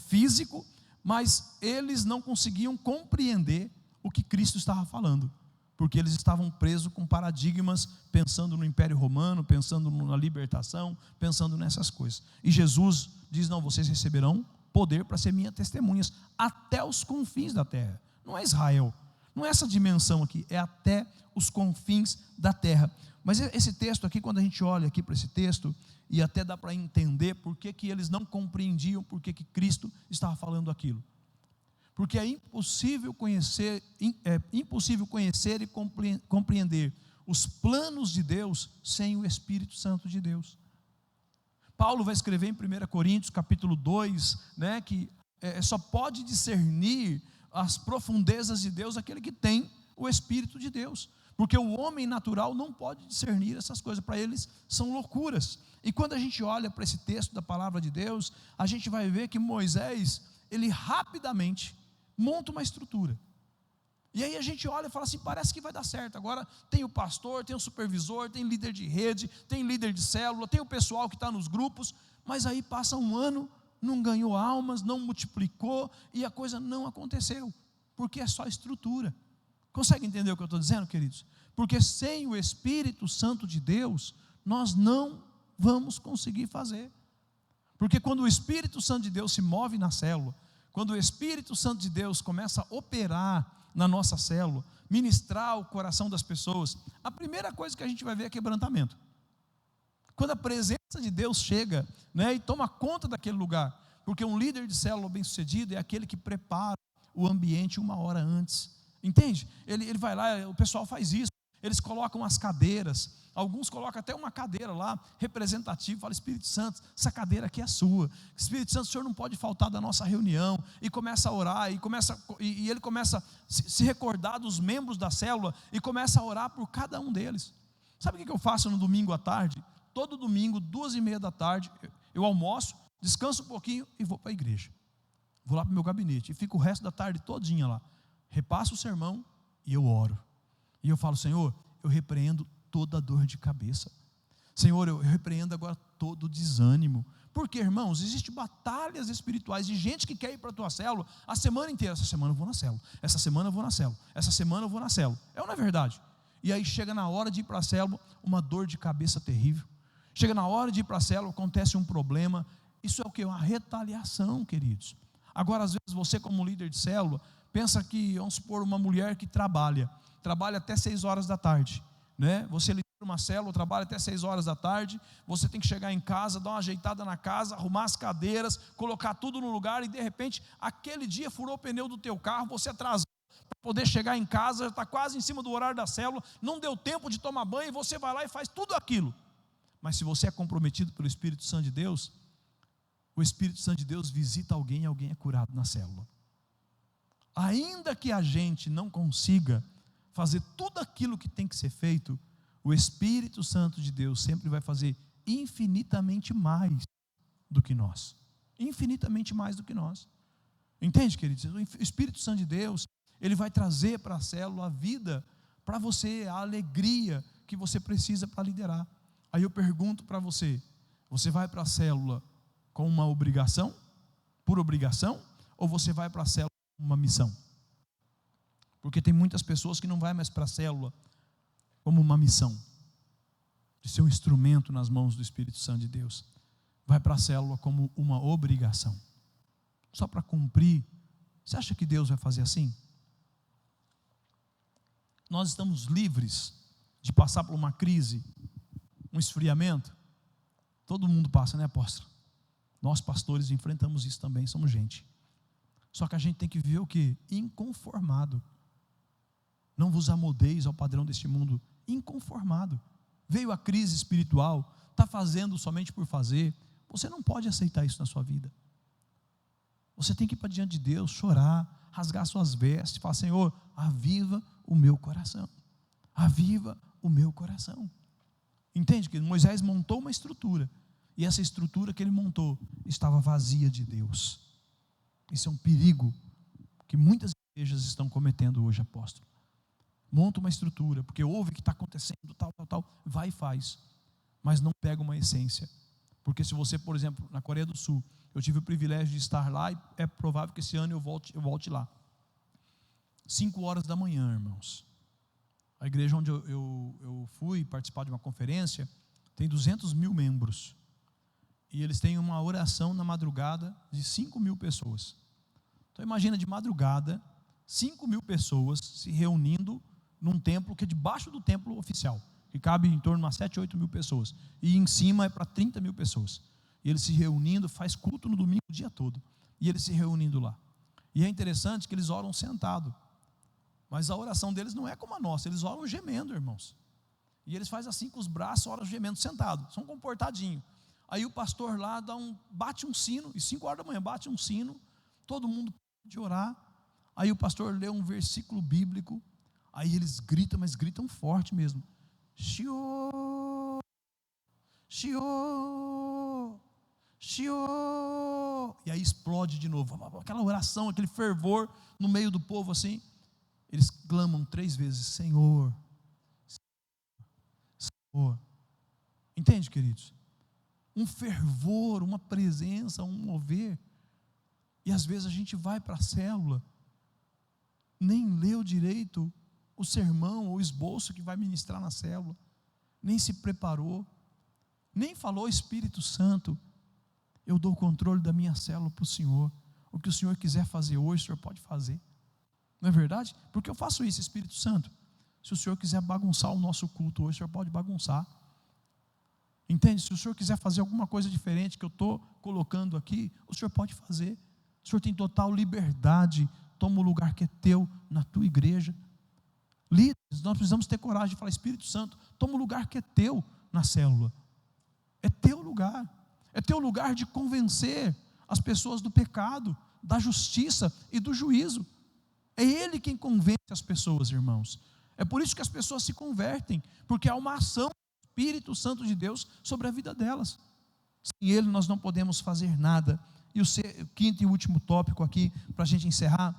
físico, mas eles não conseguiam compreender o que Cristo estava falando, porque eles estavam presos com paradigmas, pensando no Império Romano, pensando na libertação, pensando nessas coisas. E Jesus diz: não, vocês receberão poder para ser minhas testemunhas até os confins da terra. Não é Israel, não é essa dimensão aqui, é até os confins da terra. Mas esse texto aqui, quando a gente olha aqui para esse texto, e até dá para entender por que eles não compreendiam por que Cristo estava falando aquilo. Porque é impossível conhecer e compreender os planos de Deus sem o Espírito Santo de Deus. Paulo vai escrever em 1 Coríntios capítulo 2, né, que só pode discernir as profundezas de Deus aquele que tem o Espírito de Deus, porque o homem natural não pode discernir essas coisas, para eles são loucuras. E quando a gente olha para esse texto da palavra de Deus, a gente vai ver que Moisés, ele rapidamente monta uma estrutura, e aí a gente olha e fala assim: parece que vai dar certo. Agora tem o pastor, tem o supervisor, tem líder de rede, tem líder de célula, tem o pessoal que está nos grupos, mas aí passa um ano, não ganhou almas, não multiplicou, e a coisa não aconteceu, porque é só estrutura. Consegue entender o que eu estou dizendo, queridos? Porque sem o Espírito Santo de Deus, nós não vamos conseguir fazer. Porque quando o Espírito Santo de Deus se move na célula, quando o Espírito Santo de Deus começa a operar na nossa célula, ministrar o coração das pessoas, a primeira coisa que a gente vai ver é quebrantamento. Quando a presença de Deus chega, né, e toma conta daquele lugar, porque um líder de célula bem sucedido é aquele que prepara o ambiente uma hora antes, entende? Ele vai lá, o pessoal faz isso, eles colocam as cadeiras, alguns colocam até uma cadeira lá, representativa, fala: Espírito Santo, essa cadeira aqui é sua, Espírito Santo, o Senhor não pode faltar da nossa reunião, e começa a orar, e ele começa a se recordar dos membros da célula, e começa a orar por cada um deles. Sabe o que eu faço no domingo à tarde? Todo domingo, 2:30 da tarde, eu almoço, descanso um pouquinho e vou para a igreja, vou lá para o meu gabinete, e fico o resto da tarde todinha lá, repasso o sermão, e eu oro, e eu falo: Senhor, eu repreendo toda dor de cabeça, Senhor, eu repreendo agora todo desânimo, porque, irmãos, existem batalhas espirituais de gente que quer ir para a tua célula a semana inteira: essa semana eu vou na célula, essa semana eu vou na célula, essa semana eu vou na célula, é ou não é verdade? E aí chega na hora de ir para a célula, uma dor de cabeça terrível, chega na hora de ir para a célula, acontece um problema. Isso é o que? Uma retaliação, queridos. Agora, às vezes você, como líder de célula, pensa que, vamos supor, uma mulher que trabalha até 6 horas da tarde, né? Você lidera uma célula, trabalha até 6 horas da tarde, você tem que chegar em casa, dar uma ajeitada na casa, arrumar as cadeiras, colocar tudo no lugar, e de repente, aquele dia furou o pneu do teu carro, você atrasou para poder chegar em casa, já está quase em cima do horário da célula, não deu tempo de tomar banho, e você vai lá e faz tudo aquilo. Mas se você é comprometido pelo Espírito Santo de Deus, o Espírito Santo de Deus visita alguém e alguém é curado na célula. Ainda que a gente não consiga fazer tudo aquilo que tem que ser feito, o Espírito Santo de Deus sempre vai fazer infinitamente mais do que nós. Infinitamente mais do que nós. Entende, queridos? O Espírito Santo de Deus, ele vai trazer para a célula a vida para você, a alegria que você precisa para liderar. Aí eu pergunto para você: você vai para a célula com uma obrigação, por obrigação, ou você vai para a célula com uma missão? Porque tem muitas pessoas que não vai mais para a célula como uma missão, de ser um instrumento nas mãos do Espírito Santo de Deus. Vai para a célula como uma obrigação, só para cumprir. Você acha que Deus vai fazer assim? Nós estamos livres de passar por uma crise, um esfriamento? Todo mundo passa, né, apóstolo? Nós pastores enfrentamos isso também, somos gente. Só que a gente tem que viver o quê? Inconformado. Não vos amoldeis ao padrão deste mundo. Inconformado. Veio a crise espiritual, está fazendo somente por fazer. Você não pode aceitar isso na sua vida. Você tem que ir para diante de Deus, chorar, rasgar suas vestes, falar: Senhor, aviva o meu coração. Aviva o meu coração. Entende que Moisés montou uma estrutura, e essa estrutura que ele montou estava vazia de Deus. Isso é um perigo que muitas igrejas estão cometendo hoje, apóstolo. Monta uma estrutura, porque ouve que está acontecendo, tal, vai e faz, mas não pega uma essência. Porque se você, por exemplo, na Coreia do Sul, eu tive o privilégio de estar lá, e é provável que esse ano eu volte lá. 5 horas da manhã, irmãos. A igreja onde eu fui participar de uma conferência, tem 200 mil membros. E eles têm uma oração na madrugada de 5 mil pessoas. Então imagina, de madrugada, 5 mil pessoas se reunindo num templo que é debaixo do templo oficial, que cabe em torno de umas 7, 8 mil pessoas, e em cima é para 30 mil pessoas, e eles se reunindo, faz culto no domingo o dia todo, e eles se reunindo lá. E é interessante que eles oram sentado, mas a oração deles não é como a nossa, eles oram gemendo, irmãos, e eles fazem assim com os braços, oram gemendo sentado, são comportadinhos. Aí o pastor lá bate um sino, e 5 horas da manhã bate um sino, todo mundo pode orar, aí o pastor lê um versículo bíblico, aí eles gritam, mas gritam forte mesmo: Shiô, Shiô, Shiô. E aí explode de novo, aquela oração, aquele fervor no meio do povo assim. Eles clamam 3 vezes: Senhor, Senhor. Entende, queridos? Um fervor, uma presença, um mover. E às vezes a gente vai para a célula, nem leu direito o sermão ou o esboço que vai ministrar na célula, nem se preparou, nem falou: Espírito Santo, eu dou o controle da minha célula para o Senhor, o que o Senhor quiser fazer hoje, o Senhor pode fazer. Não é verdade? Porque eu faço isso, Espírito Santo, se o Senhor quiser bagunçar o nosso culto hoje, o Senhor pode bagunçar. Entende? Se o Senhor quiser fazer alguma coisa diferente que eu estou colocando aqui, o Senhor pode fazer. O Senhor tem total liberdade. Toma o lugar que é teu na tua igreja. Líderes, nós precisamos ter coragem de falar: Espírito Santo, toma o lugar que é teu na célula. É teu lugar. É teu lugar de convencer as pessoas do pecado, da justiça e do juízo. É Ele quem convence as pessoas, irmãos. É por isso que as pessoas se convertem, porque há uma ação do Espírito Santo de Deus sobre a vida delas. Sem Ele nós não podemos fazer nada. E o 5º e último tópico aqui, para a gente encerrar: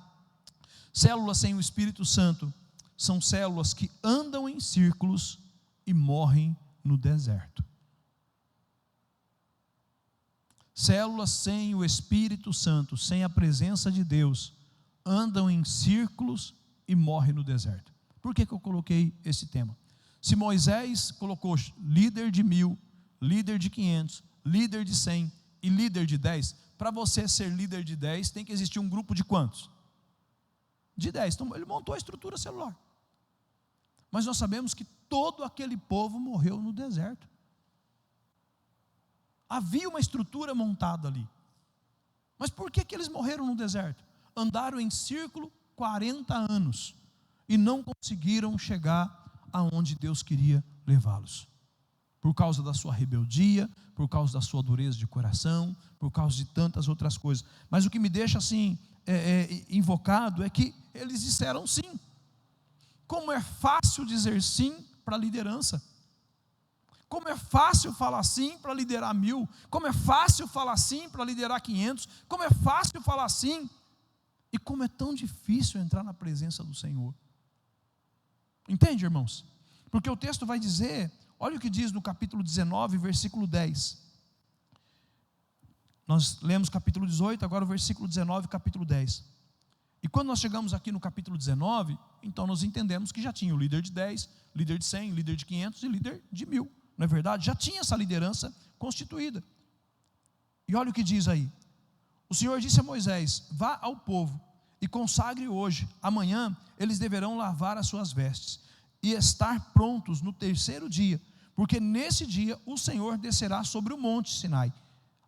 células sem o Espírito Santo são células que andam em círculos e morrem no deserto. Células sem o Espírito Santo, sem a presença de Deus, andam em círculos e morrem no deserto. Por que eu coloquei esse tema? Se Moisés colocou líder de 1000, líder de 500, líder de 100 e líder de 10, para você ser líder de 10, tem que existir um grupo de quantos? De 10. Então ele montou a estrutura celular. Mas nós sabemos que todo aquele povo morreu no deserto. Havia uma estrutura montada ali. Mas por que eles morreram no deserto? Andaram em círculo 40 anos e não conseguiram chegar aonde Deus queria levá-los. Por causa da sua rebeldia, por causa da sua dureza de coração, por causa de tantas outras coisas. Mas o que me deixa assim invocado é que eles disseram sim. Como é fácil dizer sim para a liderança. Como é fácil falar sim para liderar 1000. Como é fácil falar sim para liderar 500. Como é fácil falar sim. E como é tão difícil entrar na presença do Senhor. Entende, irmãos? Porque o texto vai dizer, olha o que diz no capítulo 19, versículo 10. Nós lemos capítulo 18, agora o versículo 19, capítulo 10. E quando nós chegamos aqui no capítulo 19, então nós entendemos que já tinha o líder de 10, líder de 100, líder de 500 e líder de 1000. Não é verdade? Já tinha essa liderança constituída. E olha o que diz aí. O Senhor disse a Moisés: vá ao povo e consagre hoje. Amanhã eles deverão lavar as suas vestes e estar prontos no terceiro dia, porque nesse dia o Senhor descerá sobre o monte Sinai,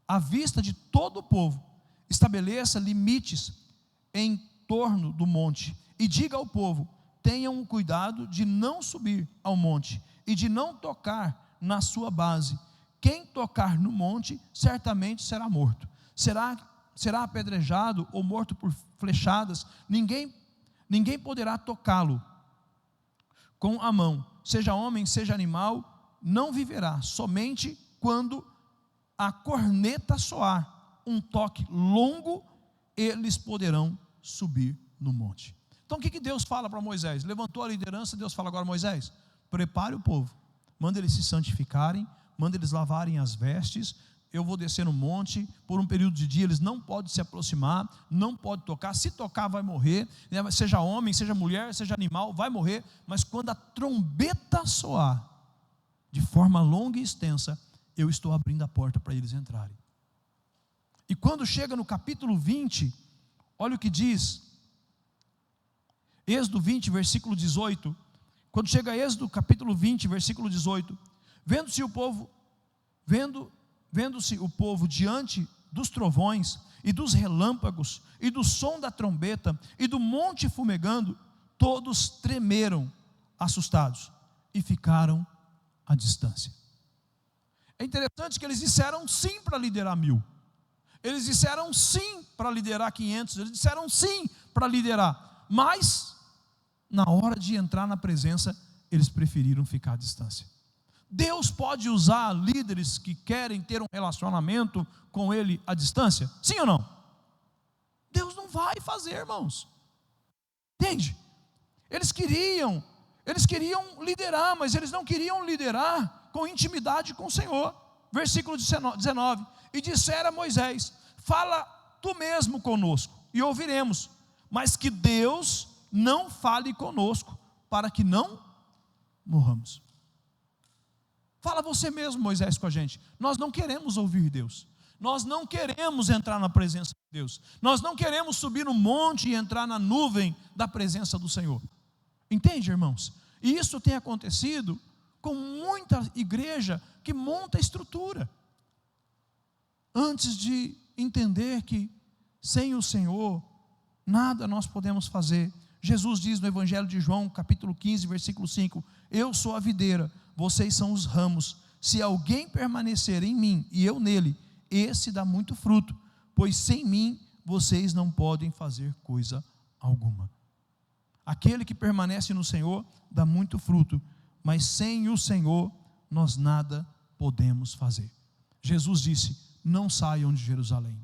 à vista de todo o povo. Estabeleça limites em torno do monte e diga ao povo: tenham o cuidado de não subir ao monte e de não tocar na sua base. Quem tocar no monte certamente será morto, será apedrejado ou morto por flechadas. Ninguém poderá tocá-lo com a mão, seja homem, seja animal, não viverá. Somente quando a corneta soar um toque longo, eles poderão subir no monte. Então o que Deus fala para Moisés? Levantou a liderança, Deus fala agora: Moisés, prepare o povo, manda eles se santificarem, manda eles lavarem as vestes. Eu vou descer no monte, por um período de dia eles não podem se aproximar, não podem tocar. Se tocar vai morrer, seja homem, seja mulher, seja animal, vai morrer. Mas quando a trombeta soar, de forma longa e extensa, eu estou abrindo a porta para eles entrarem. E quando chega no capítulo 20, olha o que diz, Êxodo 20, versículo 18, quando chega a Êxodo capítulo 20, versículo 18, vendo-se o povo diante dos trovões e dos relâmpagos e do som da trombeta e do monte fumegando, todos tremeram, assustados, e ficaram à distância. É interessante que eles disseram sim para liderar 1000, eles disseram sim para liderar 500, eles disseram sim para liderar, mas na hora de entrar na presença, eles preferiram ficar à distância. Deus pode usar líderes que querem ter um relacionamento com Ele à distância? Sim ou não? Deus não vai fazer, irmãos. Entende? Eles queriam liderar, mas eles não queriam liderar com intimidade com o Senhor. Versículo 19, e dissera a Moisés: fala tu mesmo conosco, e ouviremos, mas que Deus não fale conosco, para que não morramos. Fala você mesmo, Moisés, com a gente. Nós não queremos ouvir Deus, nós não queremos entrar na presença de Deus, nós não queremos subir no monte e entrar na nuvem da presença do Senhor. Entende, irmãos? E isso tem acontecido com muita igreja que monta estrutura, antes de entender que sem o Senhor nada nós podemos fazer. Jesus diz no Evangelho de João, capítulo 15, versículo 5: eu sou a videira, vocês são os ramos. Se alguém permanecer em mim e eu nele, esse dá muito fruto, pois sem mim vocês não podem fazer coisa alguma. Aquele que permanece no Senhor dá muito fruto, mas sem o Senhor nós nada podemos fazer. Jesus disse: não saiam de Jerusalém,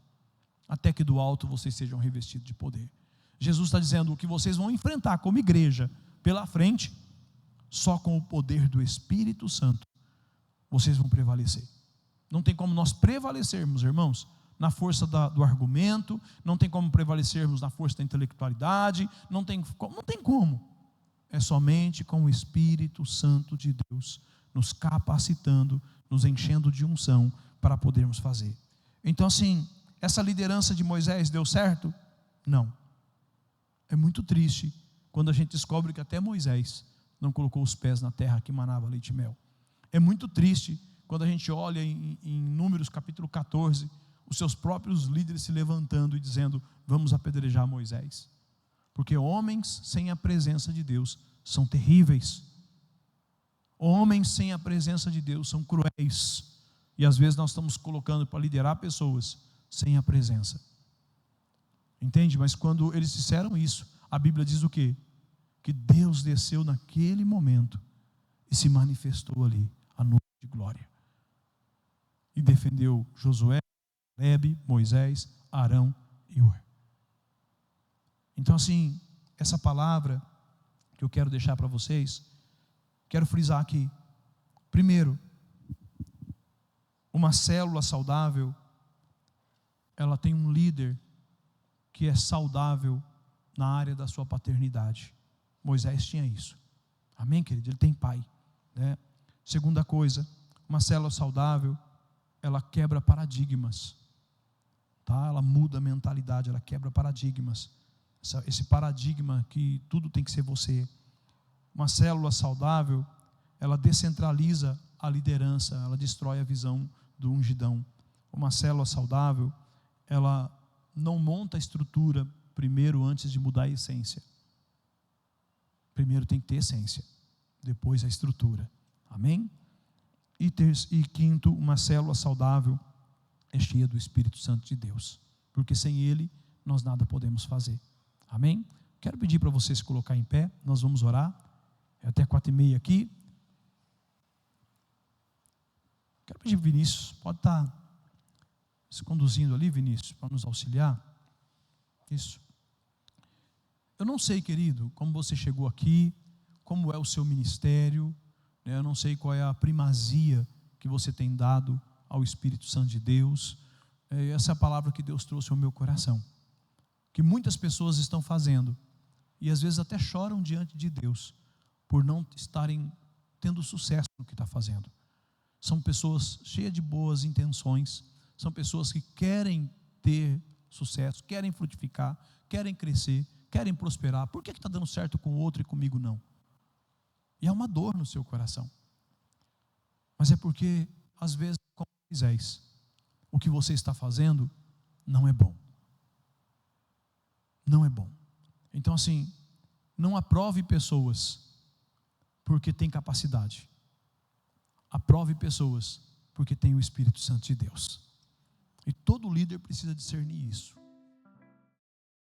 até que do alto vocês sejam revestidos de poder. Jesus está dizendo: o que vocês vão enfrentar como igreja pela frente, só com o poder do Espírito Santo vocês vão prevalecer. Não tem como nós prevalecermos, irmãos, na força do argumento, não tem como prevalecermos na força da intelectualidade, não tem como. É somente com o Espírito Santo de Deus nos capacitando, nos enchendo de unção para podermos fazer. Então, assim, essa liderança de Moisés deu certo? Não. É muito triste quando a gente descobre que até Moisés não colocou os pés na terra que manava leite e mel. É muito triste quando a gente olha em Números capítulo 14, os seus próprios líderes se levantando e dizendo: vamos apedrejar Moisés, porque homens sem a presença de Deus são terríveis, homens sem a presença de Deus são cruéis, e às vezes nós estamos colocando para liderar pessoas sem a presença. Entende? Mas quando eles disseram isso, a Bíblia diz o quê? Que Deus desceu naquele momento e se manifestou ali, a nuvem de glória, e defendeu Josué, Calebe, Moisés, Arão e Hur. Então, assim, essa palavra que eu quero deixar para vocês, quero frisar aqui. Primeiro, uma célula saudável, ela tem um líder que é saudável na área da sua paternidade. Moisés tinha isso. Amém, querido? Ele tem pai, né? Segunda coisa, uma célula saudável, ela quebra paradigmas, tá? Ela muda a mentalidade, ela quebra paradigmas. Esse paradigma que tudo tem que ser você. Uma célula saudável, ela descentraliza a liderança, ela destrói a visão do ungidão. Uma célula saudável, ela não monta a estrutura primeiro antes de mudar a essência. Primeiro tem que ter essência, depois a estrutura. Amém? E quinto, uma célula saudável é cheia do Espírito Santo de Deus, porque sem Ele nós nada podemos fazer. Amém? Quero pedir para você se colocar em pé, nós vamos orar. É até 4:30 aqui. Quero pedir para Vinícius, pode estar se conduzindo ali, Vinícius, para nos auxiliar. Isso. Eu não sei, querido, como você chegou aqui, como é o seu ministério, né? Eu não sei qual é a primazia que você tem dado ao Espírito Santo de Deus. Essa é a palavra que Deus trouxe ao meu coração, que muitas pessoas estão fazendo, e às vezes até choram diante de Deus, por não estarem tendo sucesso no que está fazendo. São pessoas cheias de boas intenções, são pessoas que querem ter sucesso, querem frutificar, querem crescer, querem prosperar. Por que está dando certo com o outro e comigo não? E há uma dor no seu coração. Mas é porque, às vezes, como Moisés, o que você está fazendo não é bom. Não é bom. Então, assim, não aprove pessoas porque tem capacidade. Aprove pessoas porque tem o Espírito Santo de Deus. E todo líder precisa discernir isso.